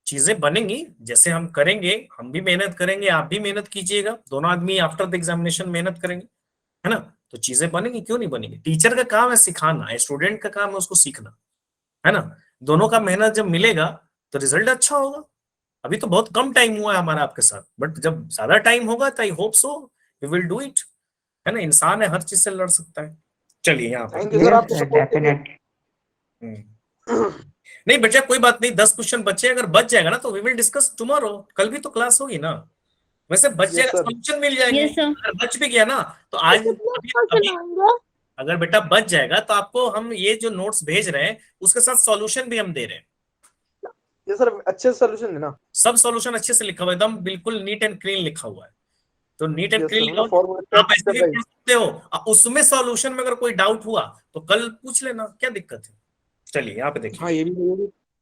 चीजें बनेंगी। जैसे हम करेंगे, हम भी मेहनत करेंगे, आप भी मेहनत कीजिएगा, दोनों आदमी आफ्टर द एग्जामिनेशन मेहनत करेंगे, है ना। तो चीजें बनेंगी, क्यों नहीं बनेंगी। टीचर का काम है सिखाना, स्टूडेंट का काम है उसको सीखना, है ना। दोनों का मेहनत जब मिलेगा तो रिजल्ट अच्छा होगा। अभी तो बहुत कम टाइम हुआ है हमारा आपके साथ, बट जब ज्यादा टाइम होगा तो I hope so we will do it, है ना। इंसान है, हर चीज से लड़ सकता है। चलिए यहाँ पर थैंक यू सर, आपको Yes, सपोर्ट के लिए। definitely. नहीं बच्चा कोई बात नहीं, 10 क्वेश्चन बचे, अगर बच जाएगा ना तो वी विल डिस्कस टुमारो, कल भी तो क्लास होगी ना। वैसे बच Yes, जाएगा, sir. सॉल्यूशन मिल जाएंगे। Yes, sir. अगर बच भी गया ना तो आज कितने अभी क्वेश्चन अभी आएंगे? अगर बेटा बच जाएगा तो आपको हम ये जो नोट्स भेज रहे हैं उसके साथ सॉल्यूशन भी हम दे रहे हैं। ये सर अच्छे सॉल्यूशन देना। सब सॉल्यूशन अच्छे से लिखा हुआ है, एकदम बिल्कुल नीट एंड क्लीन लिखा हुआ है। तो neat and Yes, clean sir, लिखा मतलब हुआ, फॉर्मूला आप ऐसे भी पढ़ सकते हो। उसमें सॉल्यूशन में अगर कोई डाउट हुआ तो कल पूछ लेना, क्या दिक्कत है। चलिए यहाँ पे देखिए। हाँ ये भी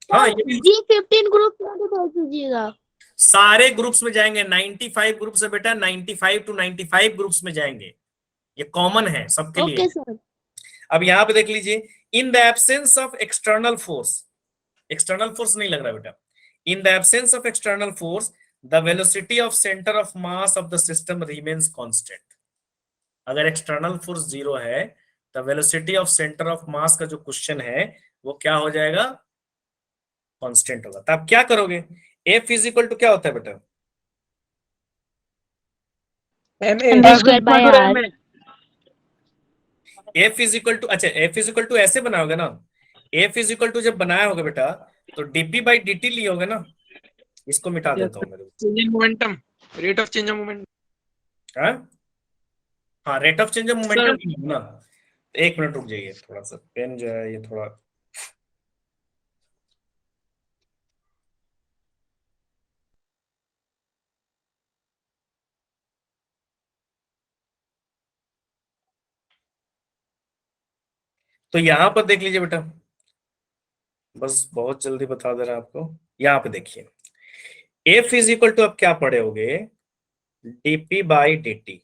हाँ ये भी G15 ग्रुप में भी भेज दीजिएगा। सारे ग्रुप्स में जाएंगे, 95 ग्रुप्स है बेटा, 95 to 95 ग्रुप्स में जाएंगे, ये कॉमन है सबके लिए। Okay sir. अब यहाँ पे देख लीजिए, in the absence of external force, external force नहीं लग रहा बेटा, in the absence of external force the velocity of centre of mass of the system remains constant. अगर एक्सटर्नल फोर्स 0 है तो वेलोसिटी ऑफ सेंटर ऑफ मास का जो क्वेश्चन है वो क्या हो जाएगा, कांस्टेंट होगा। तो आप क्या करोगे, F इज इक्वल टू क्या होता है बेटा, m/2/r। F is equal to, अच्छा F इज इक्वल टू ऐसे बनाओगे ना, F इज इक्वल टू जब बनाया होगा बेटा तो dp बाई dt लिए होगे ना। इसको मिटा देता हूं मेरे को। Change in momentum, rate of change of momentum. हाँ rate of change of momentum ना। एक मिनट रुक जाइए, थोड़ा सा पेन जो है ये थोड़ा, तो यहां पर देख लीजिए बेटा, बस बहुत जल्दी बता दे रहा हूं आपको। यहाँ पे देखिए, F इज इक्वल टू आप क्या पढ़े होगे, dp by dt।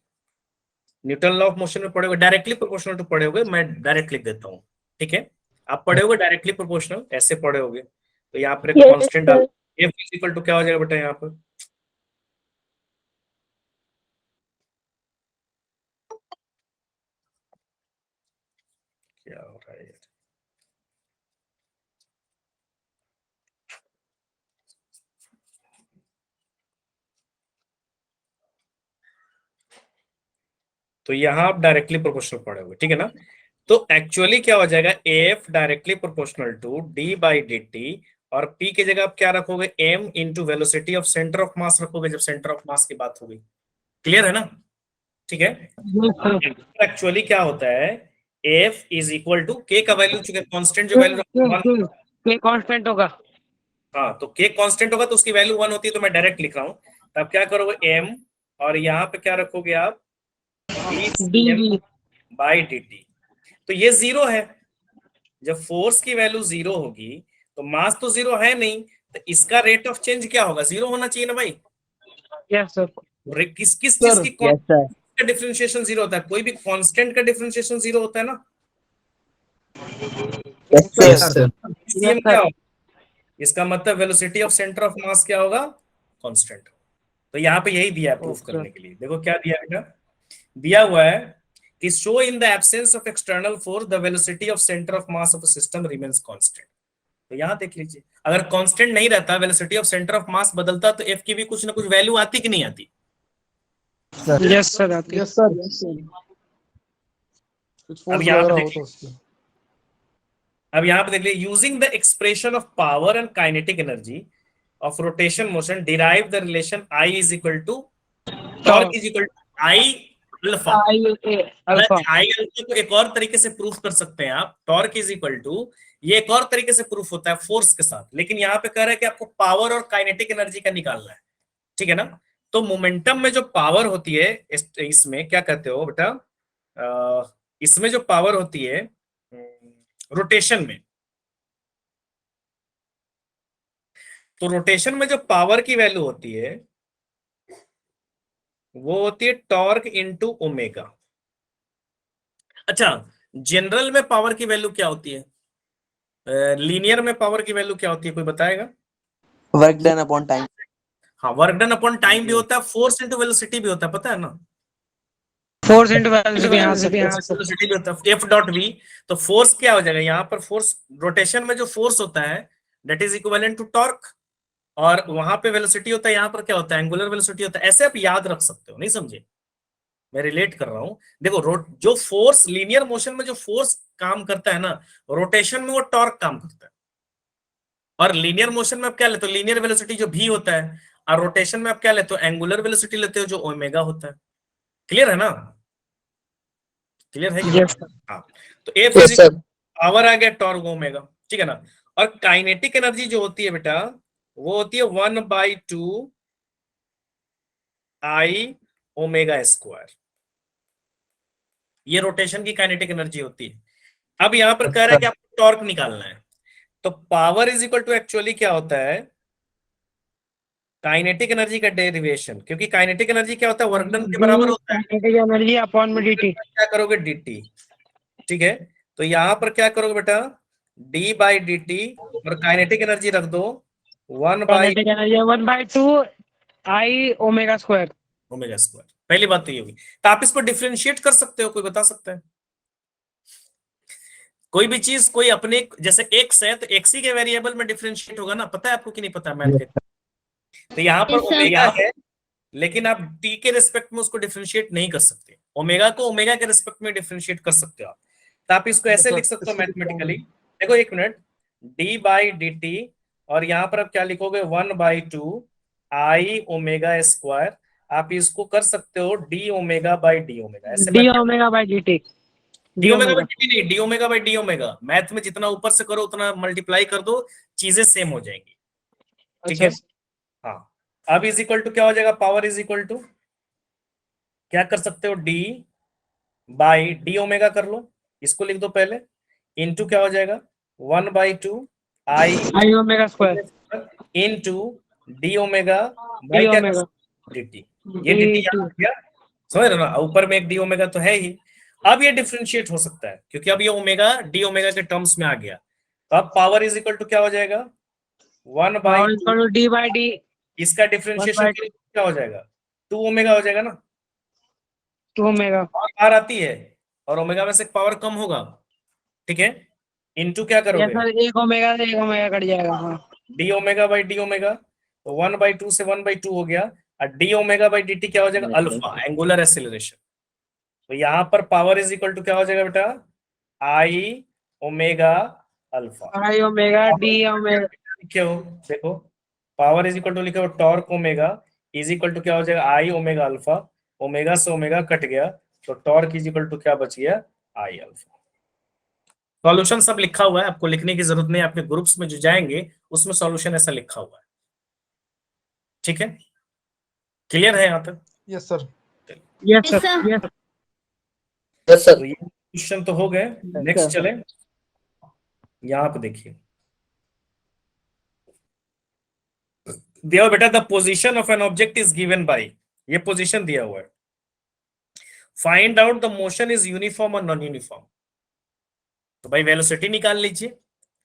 Newton law of motion में पढ़े होगे, डायरेक्टली प्रोपोर्शनल टू पढ़े होगे, मैं डायरेक्ट लिख देता हूँ, ठीक है। आप पढ़े होगे डायरेक्टली प्रोपोर्शनल, ऐसे पढ़े होगे। तो यहाँ पर Yes, कांस्टेंट sir. डाल, F इज इक्वल टू क्या हो जाएगा बेटा यहाँ पर, क्या हो रहा है यार, तो यहाँ आप डायरेक्टली प्रोपोर्शनल पढ़े होगे, ठीक है ना। तो एक्चुअली क्या हो जाएगा, F directly proportional to d by dt, और P की जगह आप क्या रखोगे, m into velocity of centre of mass रखोगे जब सेंटर ऑफ मास की बात होगी। क्लियर है ना, ठीक है। एक्चुअली क्या होता है, F is equal to k का वैल्यू, चूंकि कांस्टेंट जो वैल्यू K कांस्टेंट होगा। हाँ तो k कांस्टेंट होगा तो उसकी वैल्यू 1 होती है, तो मैं डायरेक्ट लिख रहा हूँ। तो आप क्या करोगे, m और यहाँ पे क्या रखोगे आप, d बाई dt। तो ये 0 है, जब फोर्स की वैल्यू 0 होगी तो मास तो 0 है नहीं, तो इसका रेट ऑफ चेंज क्या होगा, 0 होना चाहिए ना भाई। Yes sir. किस किस चीज की यस सर। का डिफरेंशिएशन 0 होता है, कोई भी कांस्टेंट का डिफरेंशिएशन 0 होता है ना। Yes yes sir. सर। इसलिए क्या होगा, इसका मतलब वेलोसिटी ऑफ सेंटर ऑफ मास क्या होगा, कांस्टेंट। तो यहाँ पे यही दिया है प्रूफ करने के लिए, देखो क्या दिया है बेटा, दिया हुआ है कि show in the absence of external force the velocity of centre of mass of a system remains constant. तो यहाँ देख लीजिए, अगर कांस्टेंट नहीं रहता, वेलोसिटी ऑफ सेंटर ऑफ मास बदलता तो एफ की भी कुछ ना कुछ वैल्यू आती कि नहीं आती। यस सर आती है। Yes sir, yes sir. कुछ अब फोर्स यहाँ लग पे रहा हो देखिए, तो उसकी। अब यहाँ पे देख लीजिए, using the expression of power and kinetic energy of rotation motion derive the relation I is equal to torque is equal to I alpha. Alpha. I alpha को एक और तरीके से प्रूफ कर सकते हैं आप, टॉर्क इज इक्वल टू, ये एक और तरीके से प्रूफ होता है फोर्स के साथ, लेकिन यहाँ पे कह रहा है कि आपको पावर और काइनेटिक एनर्जी का निकालना है, ठीक है ना। तो मोमेंटम में जो पावर होती है, इसमें क्या कहते हो बेटा, इसमें जो पावर होती है रोटेशन में, तो रोटेशन में जो पावर की वैल्यू होती है वो होती है टॉर्क इनटू ओमेगा। अच्छा, जनरल में पावर की वैल्यू क्या होती है, लीनियर में पावर की वैल्यू क्या होती है, कोई बताएगा। Work done upon time. हाँ वर्क डन अपॉन टाइम भी होता है, फोर्स इनटू वेलोसिटी भी होता है, पता है ना। फोर्स इंटू वेलोसिटी, यहाँ से वेलोसिटी भी होता है एफ डॉट वी। तो फोर्स क्या हो जाएगा यहाँ पर, फोर्स रोटेशन में जो फोर्स होता है that is equivalent to torque, और वहां पे वेलोसिटी होता है, यहाँ पर क्या होता है, एंगुलर वेलोसिटी होता है। ऐसे आप याद रख सकते हो, नहीं समझे, मैं रिलेट कर रहा हूं। देखो जो फोर्स लीनियर मोशन में जो फोर्स काम करता है ना, रोटेशन में वो टॉर्क काम करता है। और लीनियर मोशन में आप क्या लेते हो, लीनियर वेलोसिटी जो भी होता है, और रोटेशन में आप क्या लेते हो, एंगुलर वेलोसिटी लेते हो जो ओमेगा होता है। क्लियर है ना, क्लियर है कि नहीं? हाँ, तो एफ इज पावर आ गया टॉर्क ओमेगा, ठीक है ना। और काइनेटिक एनर्जी जो होती है बेटा, वो होती है 1/2 I ओमेगा स्क्वायर, ये रोटेशन की काइनेटिक एनर्जी होती है। अब यहां पर कह रहा है कि आपको टॉर्क निकालना है, तो power is equal to actually क्या होता है, काइनेटिक एनर्जी का डेरिवेशन, क्योंकि काइनेटिक एनर्जी क्या होता है, वर्क डन के बराबर होता है। काइनेटिक एनर्जी अपॉन में dt। क्या करोगे, dt, ठीक है। तो यहां पर क्या करोगे बेटा, d/dt, और काइनेटिक एनर्जी रख दो 1/2 kinetic energy 1/2 I omega square. Omega square. पहली बात तो ये होगी। तो आप इसको डिफरेंशिएट कर सकते हो, कोई बता सकता है? कोई भी चीज कोई अपने, जैसे एक्स है तो एक्स ही के वेरिएबल में डिफरेंशिएट होगा ना, पता है आपको कि नहीं पता मैथ के? तो यहाँ पर Yes, sir. ओमेगा है, लेकिन आप टी के रिस्पेक्ट में उसको डिफरेंशिएट नहीं कर सकते। ओमेगा को ओमेगा के रिस्पेक्ट में डिफरेंशिएट कर सकते हो आप। तो आप इसको ऐसे लिख सकते हो मैथमेटिकली, देखो एक मिनट, d/dt, और यहाँ पर आप क्या लिखोगे, 1/2 I ओमेगा स्क्वायर। आप इसको कर सकते हो D omega by D omega, ऐसे D omega by dt। D omega by D नहीं, D omega by D omega. Math में जितना ऊपर से करो उतना मल्टीप्लाई कर दो, चीजें सेम हो जाएंगी, ठीक है। हाँ, अब इज इक्वल टू क्या हो जाएगा, पावर इज इक्वल टू क्या कर सकते हो, डी बाई डी ओमेगा कर लो, इसको लिख दो पहले, इनटू क्या हो जाएगा 1/2 I omega square into D omega by क्या dt। ये dt यहाँ आ गया, समझ रहे हो ना, ऊपर में एक डी ओमेगा तो है ही। अब ये डिफरेंशिएट हो सकता है क्योंकि अब ये ओमेगा डी ओमेगा के टर्म्स में आ गया। तो अब पावर इज इक्वल टू क्या हो जाएगा, 1/2 d बाई डी, इसका डिफरेंशिएशन क्या हो जाएगा, 2 ओमेगा हो जाएगा ना, 2 ओमेगा पावर आती है और ओमेगा में से पावर कम होगा, ठीक है। इनटू क्या करोगे, सर 1 ओमेगा से 1 ओमेगा कट जाएगा। हाँ, D omega by D omega, तो 1/2 से 1/2 हो गया, और D omega by D T क्या हो जाएगा, अल्फा, एंगुलर एक्सेलरेशन। तो यहाँ पर पावर इज इक्वल टू क्या हो जाएगा बेटा, I omega alpha, I omega D omega. लिखे हो, देखो पावर इज इक्वल टू लिखे हो torque omega is equal to क्या हो जाएगा, आई ओमेगा अल्फा, ओमेगा से ओमेगा कट गया, तो टॉर्क इज इक्वल टू क्या बच गया, आई अल्फा। सॉल्यूशन सब लिखा हुआ है, आपको लिखने की जरूरत नहीं, आपके ग्रुप्स में जो जाएंगे उसमें सॉल्यूशन ऐसा लिखा हुआ है, ठीक है। क्लियर है यहाँ तक? Yes sir. Yes Yes, sir, sir. Yes तो ये क्वेश्चन तो हो गए, नेक्स्ट चले, यहाँ पे देखिए, दिया बेटा, the position of an object is given by, ये पोजीशन दिया हुआ है, find out the motion is uniform और नॉन यूनिफॉर्म। तो भाई वेलोसिटी निकाल लीजिए,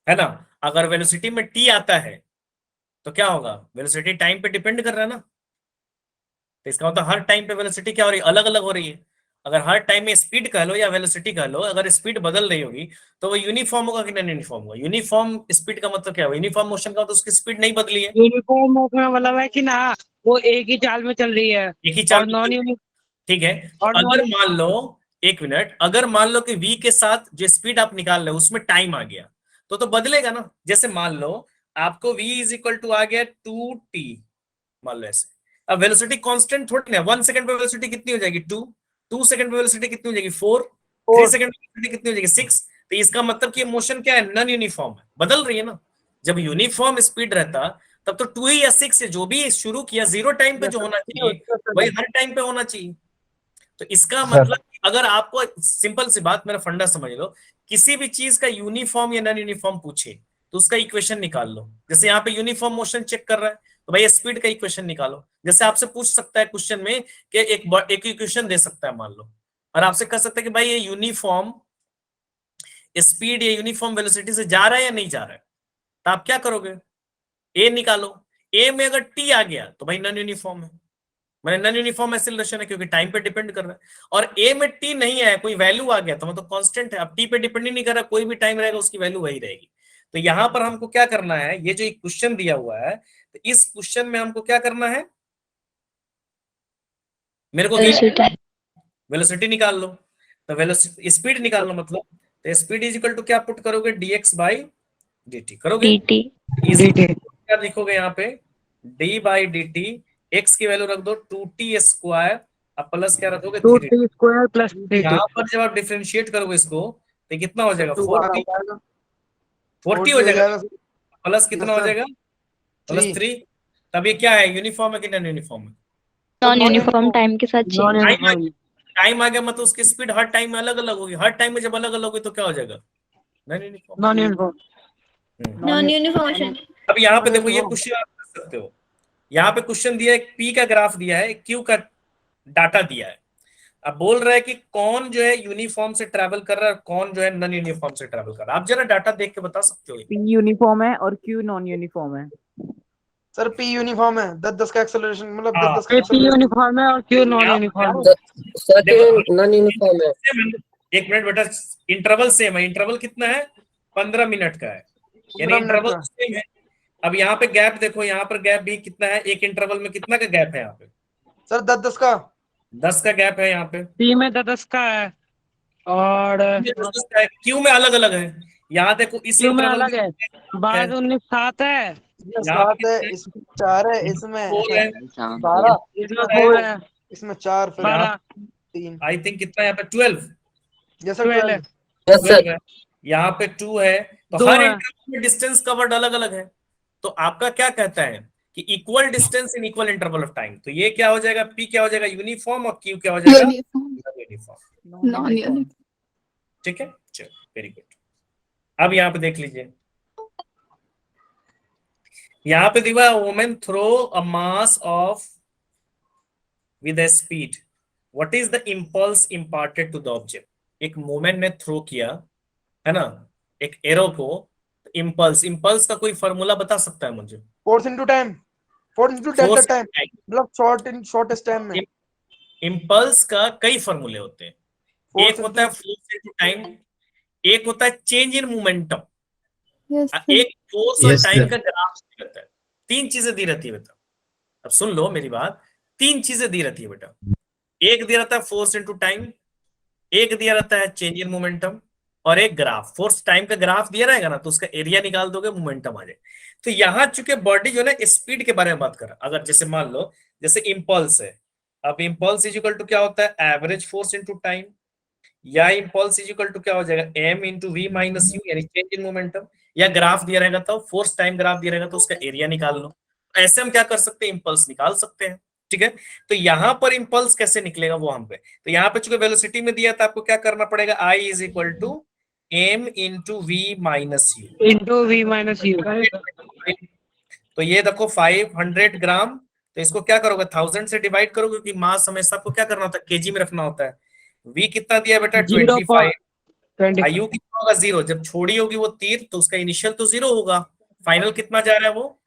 है ना। अगर वेलोसिटी में टी आता है तो क्या होगा, वेलोसिटी टाइम पे डिपेंड कर रहा है ना, तो इसका मतलब हर टाइम पे वेलोसिटी क्या हो रही है, अलग अलग हो रही है। अगर हर टाइम में स्पीड कह लो या वेलोसिटी कह लो, अगर स्पीड बदल रही होगी तो वो यूनिफॉर्म होगा कि नॉन यूनिफॉर्म होगा। यूनिफॉर्म स्पीड का मतलब क्या है, यूनिफॉर्म मोशन का मतलब उसकी स्पीड नहीं बदली है, यूनिफॉर्म मोशन का मतलब है कि ना वो एक ही चाल में चल रही है, एक ही चाल और नॉन यूनिफॉर्म, ठीक है। और अगर मान लो, एक मिनट, अगर मान लो कि v के साथ जो स्पीड आप निकाल रहे हो उसमें टाइम आ गया तो बदलेगा ना। जैसे मान लो आपको v इज इक्वल टू आ गया 2t, मान लो ऐसे। अब वेलोसिटी कांस्टेंट थोड़ी ना, 1 सेकंड पे वेलोसिटी कितनी हो जाएगी 2 सेकंड पे वेलोसिटी कितनी हो जाएगी 4 सेकंड पे वेलोसिटी कितनी हो जाएगी 6। तो इसका मतलब कि मोशन क्या है, नॉन यूनिफॉर्म है, बदल रही है ना। जब यूनिफॉर्म स्पीड रहता तब तो 2 या 6 जो भी शुरू किया 0 टाइम पे जो होना चाहिए वही हर टाइम पे होना चाहिए। तो इसका मतलब अगर आपको सिंपल सी बात, मेरा फंडा समझ लो, किसी भी चीज का यूनिफॉर्म या नॉन यूनिफॉर्म पूछे तो उसका इक्वेशन निकाल लो। जैसे यहाँ पे यूनिफॉर्म मोशन चेक कर रहा है तो भाई स्पीड का इक्वेशन निकालो। जैसे आपसे पूछ सकता है क्वेश्चन में कि एक इक्वेशन दे सकता है मान लो, और आपसे कह सकता है कि भाई ये यूनिफॉर्म स्पीड या यूनिफॉर्म वेलोसिटी से जा रहा है या नहीं जा रहा है, तो आप क्या करोगे, ए निकालो। ए में अगर टी आ गया तो भाई नॉन यूनिफॉर्म है, मैंने नॉन यूनिफॉर्म एक्सेलरेशन है क्योंकि टाइम पे डिपेंड कर रहा है, और ए में टी नहीं है, कोई वैल्यू आ गया तो मतलब कांस्टेंट है, अब टी पे डिपेंड ही नहीं कर रहा, कोई भी टाइम रहेगा उसकी वैल्यू वही रहेगी। तो यहां पर हमको क्या करना है, ये जो एक क्वेश्चन दिया हुआ है, तो इस क्वेश्चन में हमको क्या करना है, मेरे को वेलोसिटी निकाल लो, तो वेलोसिटी स्पीड निकाल लो, मतलब तो स्पीड इज इक्वल टू क्या पुट करोगे, dx बाई dt करोगे, dt इजी क्या लिखोगे यहाँ पे, d बाई dt, x की वैल्यू रख दो 2t स्क्वायर, अब प्लस क्या रखोगे 3t स्क्वायर प्लस यहाँ पर जब आप डिफरेंशिएट करोगे इसको तो कितना हो जाएगा, 2 बार आ 40 जाएगा, 40 हो 40 जाएगा, सर। प्लस कितना हो सर, जाएगा, प्लस 3 3। तब ये क्या है, यूनिफॉर्म है कि नॉन यूनिफॉर्म है, नॉन यूनिफॉर्म टाइम के साथ चेंज। टाइम आ गया मतलब उसकी स्पीड हर टाइम में अलग अलग होगी, हर टाइम में जब अलग अलग होगी तो क्या हो जाएगा, non uniform. Non uniform. Non uniform. अब यहाँ पे देखो ये क्वेश्चन आप कर सकते हो, यहाँ पे क्वेश्चन दिया है, पी का ग्राफ दिया है, क्यू का डाटा दिया है, अब बोल रहा है कि कौन जो है यूनिफॉर्म से ट्रैवल कर रहा है, कौन जो है नॉन यूनिफॉर्म से ट्रैवल कर रहा है, आप जरा डाटा देख के बता सकते हो। P यूनिफॉर्म है और Q नॉन यूनिफॉर्म है। सर पी यूनिफॉर्म है, 10-10 का एक्सेलरेशन, मतलब हाँ। 10-10 का P acceleration। यूनिफॉर्म है और Q नॉन यूनिफॉर्म है। नॉन यूनिफॉर्म है। एक मिनट बेटा, इंटरवल सेम है, इंटरवल कितना है, 15 मिनट का है, यानी 15 मिनट इंटरवल का। सेम है। अब यहाँ पे गैप देखो, यहाँ पर गैप भी कितना है, एक इंटरवल में कितना का गैप है यहाँ पे, सर 10-10 का। 10 का गैप है यहाँ पे, P में 10 का है और क्यू में अलग अलग है, यहाँ देखो इस Q में इंटरवल अलग है। 12-19-7 है, इसमें यहाँ 7 है, पे इसमें 4 है, इसमें 4 है, 12, इसमें 4 है, इसमें 4, फिर 12, 3। आई थिंक कितना यहाँ पे 12, यस सर 12 है, 12। 12 है, यहाँ पे 2 है, तो 2 हर है। इंटरवल में डिस्टेंस कवर्ड अलग अलग है, तो आपका क्या कहता है कि equal distance in equal interval of time, तो ये क्या हो जाएगा, पी क्या हो जाएगा, यूनिफॉर्म, और क्यू क्या हो जाएगा, यूनिफॉर्म। Non uniform. ठीक है, चलो वेरी गुड। अब यहाँ पे देख लीजिए, यहाँ पे दिखा women throw a mass of with a speed, what is the impulse imparted to the object, एक वुमेन ने थ्रो किया है ना एक एरो को, इंपल्स, इंपल्स का कोई फॉर्मूला बता सकता है मुझे, force into time, force into delta force time, मतलब शॉर्टेस्ट टाइम में। इंपल्स का कई फॉर्मूले होते हैं, फोर्स एक होता है फोर्स इनटू टाइम, एक होता है चेंज इन मोमेंटम, एक फोर्स और टाइम का ग्राफ रहता है, तीन चीजें दी रहती है बेटा, अब सुन लो मेरी बात, तीन चीजें दी रहती है बेटा, एक दिया रहता है फोर्स इनटू टाइम, एक दिया रहता है चेंज इन मोमेंटम, और एक ग्राफ, फोर्स टाइम का ग्राफ दिया रहेगा ना तो उसका एरिया निकाल दोगे, मोमेंटम आ जाए। तो यहां चूंकि बॉडी जो है ना स्पीड के बारे में बात कर रहा है, अगर जैसे मान लो जैसे इंपल्स है, अब इंपल्स इज इक्वल टू क्या होता है, एवरेज फोर्स इनटू टाइम, या इंपल्स इज इक्वल टू क्या हो जाएगा, M into V minus U, यानी चेंज इन मोमेंटम, या ग्राफ दिया रहेगा तो फोर्स टाइम ग्राफ दिया रहेगा तो उसका एरिया निकाल लो, ऐसे हम क्या कर सकते हैं, इंपल्स निकाल सकते हैं। ठीक है, तो यहां पर इंपल्स कैसे निकलेगा वो हम पे, तो यहाँ पे चूंकि वेलोसिटी में दिया था, आपको क्या करना पड़ेगा, I is equal to M into V minus U, into V minus U। तो ये देखो 500 ग्राम, तो इसको क्या करोगे 1000 से डिवाइड करोगे, क्योंकि मास हमेशा आपको क्या करना होता है, केजी में रखना होता है। वी कितना दिया बेटा 25, यू कितना होगा 0, जब छोड़ी होगी वो तीर तो उसका इनिशियल तो 0 होगा, फाइनल कितना जा रहा है वो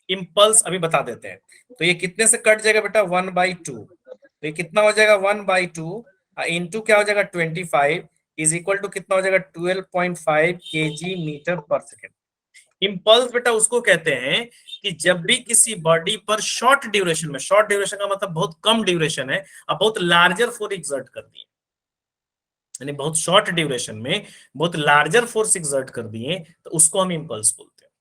इंपल्स अभी बता देते हैं, तो ये कितने से कट जाएगा बेटा 1/2, तो ये कितना हो जाएगा 1/2 इंटू क्या हो जाएगा 25 इज इक्वल टू कितना हो जाएगा 12.5 kg मीटर पर सेकेंड। इंपल्स बेटा उसको कहते हैं कि जब भी किसी बॉडी पर शॉर्ट ड्यूरेशन में, शॉर्ट ड्यूरेशन का मतलब बहुत कम ड्यूरेशन है, अब बहुत लार्जर फोर्स एक्सर्ट कर दिए, यानी बहुत शॉर्ट ड्यूरेशन में बहुत लार्जर फोर्स एक्सर्ट कर दिए, तो उसको हम इंपल्स बोलते हैं।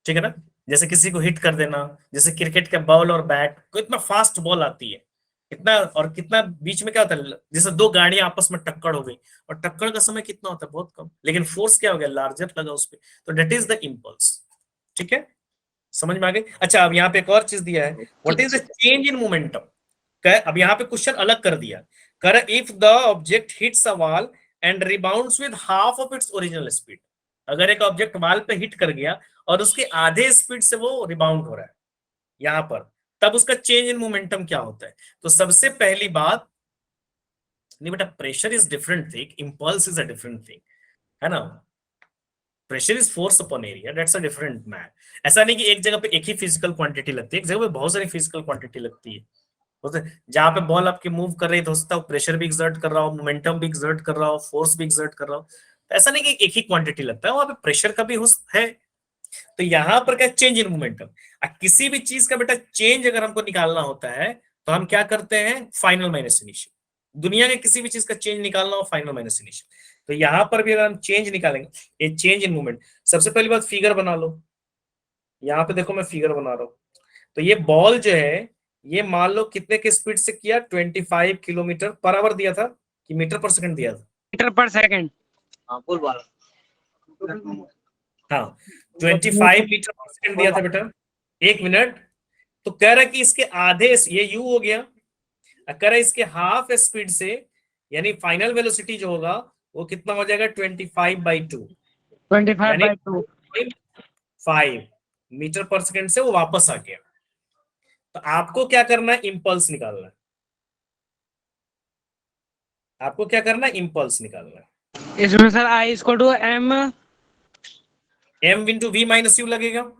ठीक है ना, जैसे किसी को हिट कर देना, जैसे क्रिकेट के बॉल और बैट को, इतना फास्ट बॉल आती है, कितना और कितना बीच में क्या होता है, जैसे दो गाड़ियां आपस में टक्कर हो गई, और टक्कर का समय कितना होता है, बहुत कम, लेकिन फोर्स क्या हो गया, लार्जर लगा उस पर, तो डेट इज द इंपल्स। ठीक है, समझ में आ गई। अच्छा, अब यहाँ पे एक और चीज दिया है, what is the change in momentum, अब यहाँ पे क्वेश्चन अलग कर दिया, कर if the object hits a wall and rebounds with half of its original speed, अगर एक ऑब्जेक्ट वॉल पे हिट कर गया और उसके आधे स्पीड से वो रिबाउंड हो रहा है यहां पर, तब उसका चेंज इन मोमेंटम क्या होता है। तो सबसे पहली बात, नहीं बेटा pressure is different thing, impulse is a different thing, है ना, pressure is force upon area, that's a different math. ऐसा नहीं कि एक जगह पे एक ही फिजिकल क्वांटिटी लगती है, एक जगह पे बहुत सारी फिजिकल क्वांटिटी लगती है। जहां पे बॉल आपकी मूव कर रही है तो हो सकता है प्रेशर भी एक्सर्ट कर रहा हो, मोमेंटम भी एक्सर्ट कर रहा हो, फोर्स भी एक्सर्ट कर रहा हो। तो ऐसा नहीं कि एक ही क्वांटिटी लगता है, वहां पे प्रेशर का भी है। तो यहां पर क्या, चेंज इन मोमेंटम। किसी भी चीज का बेटा चेंज अगर हमको निकालना होता है तो हम क्या करते हैं, फाइनल माइनस इनिशियल। दुनिया के किसी भी चीज का चेंज निकालना हो, फाइनल माइनस इनिशियल। तो यहां पर भी अगर हम चेंज निकालेंगे, ये चेंज इन मूवमेंट, सबसे पहली बात फिगर बना लो। यहाँ पे देखो मैं फिगर बना रहा हूं। तो ये बॉल जो है, ये मान लो कितने के स्पीड से किया, 25 किलोमीटर पर आवर दिया था कि मीटर पर सेकंड दिया था? मीटर पर सेकंड। हाँ बोल बाल। हाँ, 25 मीटर पर सेकंड दिया था बेटा, 1 मिनट। तो कह रहा है कि इसके आधे, ये यू हो गया, कह रहा है इसके हाफ स्पीड से, यानी फाइनल वेलोसिटी जो होगा वो कितना हो जाएगा, 25/2, 25/2 5 मीटर पर सेकंड से वो वापस आ गया। तो आपको क्या करना है, इंपल्स निकालना है। आपको क्या करना है, इंपल्स निकालना है। इसमें sir I equal to M। m into V minus U लगेगा,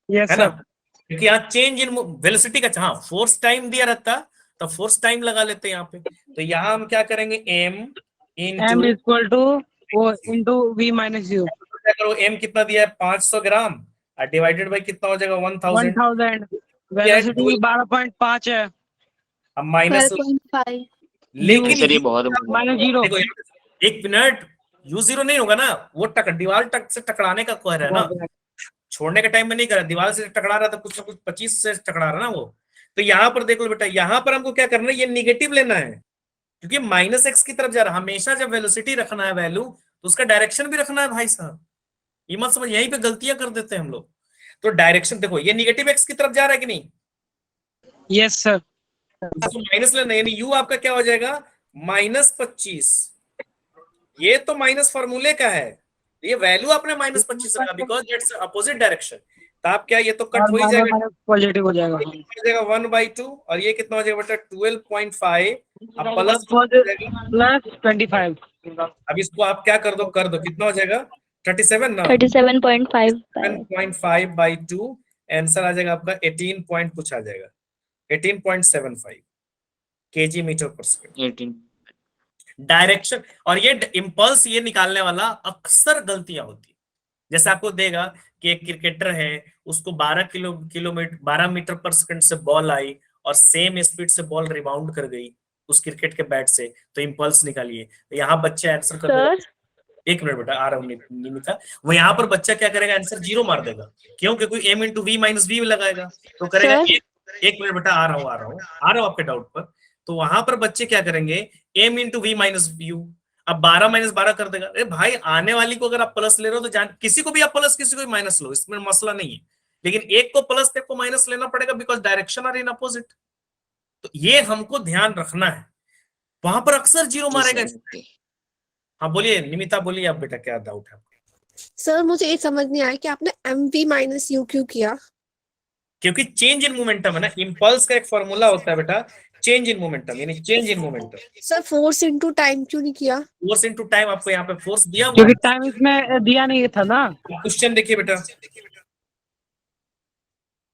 यस है ना? सर। क्योंकि यहाँ चेंज इन वेलोसिटी का, हाँ फोर्स टाइम दिया रहता तो फोर्स टाइम लगा लेते हैं यहाँ पे। तो यहाँ हम क्या करेंगे, m M into, equal to वो इंटू V माइनस U। क्या करो, m कितना दिया है, 500 ग्राम, और डिवाइडेड बाई कितना हो जाएगा, 1000। 1000। वेलोसिटी 12.5 है। अब माइनस, 12.5। लेकिन सर ये बहुत माइनस 0। देखो एक मिनट, यू जीरो नहीं होगा ना, वो दीवार से टकराने का कह रहा है ना, छोड़ने के टाइम में नहीं कर रहा, दीवार से टकरा रहा था कुछ ना कुछ 25 से टकरा रहा ना वो। तो यहाँ पर देख लो बेटा, यहाँ पर हमको क्या करना है, ये निगेटिव लेना है, क्योंकि माइनस एक्स की तरफ जा रहा है। हमेशा जब वेलोसिटी रखना है वैल्यू, तो उसका डायरेक्शन भी रखना है भाई साहब। ये मत समझ, यहीं पे गलतियां कर देते हैं हम लोग। तो डायरेक्शन देखो, ये निगेटिव एक्स की तरफ जा रहा है कि नहीं, यस सर। तो माइनस लेना, यानी यू आपका क्या हो जाएगा, -25। ये तो माइनस फॉर्मूले का है, ये वैल्यू आपने -25 रखा, बिकॉज दैट्स अपोजिट डायरेक्शन। तो आप क्या, ये तो कट हो ही जाएगा, पॉजिटिव हो जाएगा। 1/2, और ये कितना हो जाएगा बेटा, 12.5, अब प्लस प्लस 25। अब इसको आप क्या कर दो कितना हो जाएगा, 37 ना, 37.5 7.5/2, आंसर आ जाएगा आपका 18 पॉइंट कुछ आ जाएगा, 18.75 kg मीटर पर सेकंड 18। डायरेक्शन। और ये इंपल्स ये निकालने वाला अक्सर गलतियां होती है। जैसे आपको देगा कि एक क्रिकेटर है, उसको 12 मीटर पर सेकंड से बॉल आई और सेम स्पीड से बॉल रिबाउंड कर गई उस क्रिकेट के बैट से, तो इंपल्स निकालिए। तो यहाँ बच्चे आंसर कर देगा, एक मिनट बेटा आ रहा हूँ निमिता, वो यहाँ पर बच्चा क्या करेगा, आंसर 0 मार देगा। क्यों? क्योंकि m into V minus V लगाएगा, तो करेगा एक मिनट बेटा आ रहा हूँ आपके डाउट पर। तो वहां पर बच्चे क्या करेंगे, m into V minus U, अब 12 - 12 कर देगा। अरे भाई, आने वाली को अगर आप प्लस ले रहे हो तो जान, किसी को भी आप प्लस किसी को भी माइनस लो, इसमें मसला नहीं है, लेकिन एक को प्लस एक को माइनस लेना पड़ेगा, because direction are in opposite. तो ये हमको ध्यान रखना है, वहां पर अक्सर 0 मारेगा। हाँ बोलिए निमिता, बोलिए आप बेटा, क्या डाउट है आपको? सर मुझे ये समझ नहीं आया कि आपने mv माइनस यू क्यों किया। क्योंकि चेंज इन मोमेंटम है ना, इंपल्स का एक फॉर्मूला होता है बेटा, चेंज इन मोमेंटम, यानी change in momentum. Sir force into time क्यों नहीं किया। फोर्स इनटू टाइम, आपको यहाँ पे फोर्स दिया हुआ क्योंकि टाइम इसमें दिया नहीं था ना। क्वेश्चन देखिए बेटा,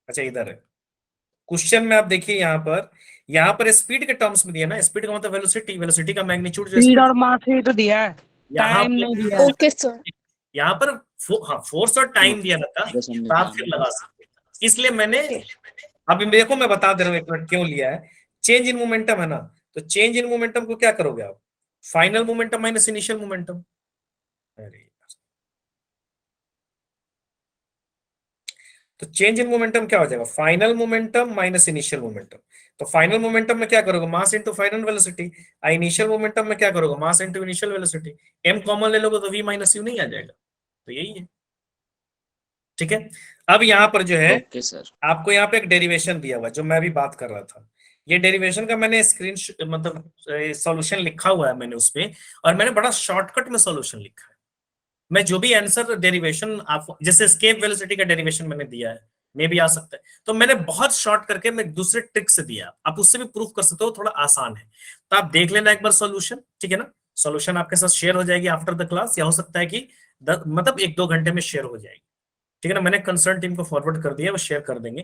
अच्छा इधर है क्वेश्चन में, आप देखिए यहाँ पर स्पीड के टर्म्स में दिया ना, स्पीड का मतलब वेलोसिटी का मैग्नीट्यूड जो स्पीड और मास ही तो दिया है, टाइम नहीं दिया है। Okay sir. यहाँ पर फोर्स और टाइम दिया था, तो आप फिर लगा सकते हैं। इसलिए मैंने अभी देखो, मैं बता दे रहा हूँ एक मिनट क्यों लिया है। चेंज इन मोमेंटम है ना, तो चेंज इन मोमेंटम को क्या करोगे आप, final momentum minus initial momentum. अरे तो चेंज इन मोमेंटम क्या हो जाएगा, final momentum minus initial momentum. तो फाइनल मोमेंटम में क्या करोगे, mass into final velocity. Initial momentum में क्या करोगे, mass into initial velocity. m common ले लोगे तो v माइनस यू नहीं आ जाएगा, तो यही है। ठीक है, अब यहाँ पर जो है ओके सर, आपको यहाँ पे एक डेरिवेशन दिया हुआ जो मैं भी बात कर रहा था। ये डेरिवेशन का मैंने स्क्रीन मतलब सॉल्यूशन लिखा हुआ है मैंने उसपे, और मैंने बड़ा शॉर्टकट में सॉल्यूशन लिखा है। मैं जो भी आंसर डेरिवेशन, आप जैसे एस्केप वेलोसिटी का डेरिवेशन मैंने दिया है, मे भी आ सकता है, तो मैंने बहुत शॉर्ट करके मैं दूसरे ट्रिक से दिया, आप उससे भी प्रूफ कर सकते हो, थोड़ा आसान है। तो आप देख लेना एक बार सॉल्यूशन, ठीक है ना। सॉल्यूशन आपके साथ शेयर हो जाएगी आफ्टर द क्लास, या हो सकता है कि मतलब 1-2 घंटे में शेयर हो जाएगी। ठीक है ना, मैंने कंसर्न टीम को फॉरवर्ड कर दिया, वो शेयर कर देंगे।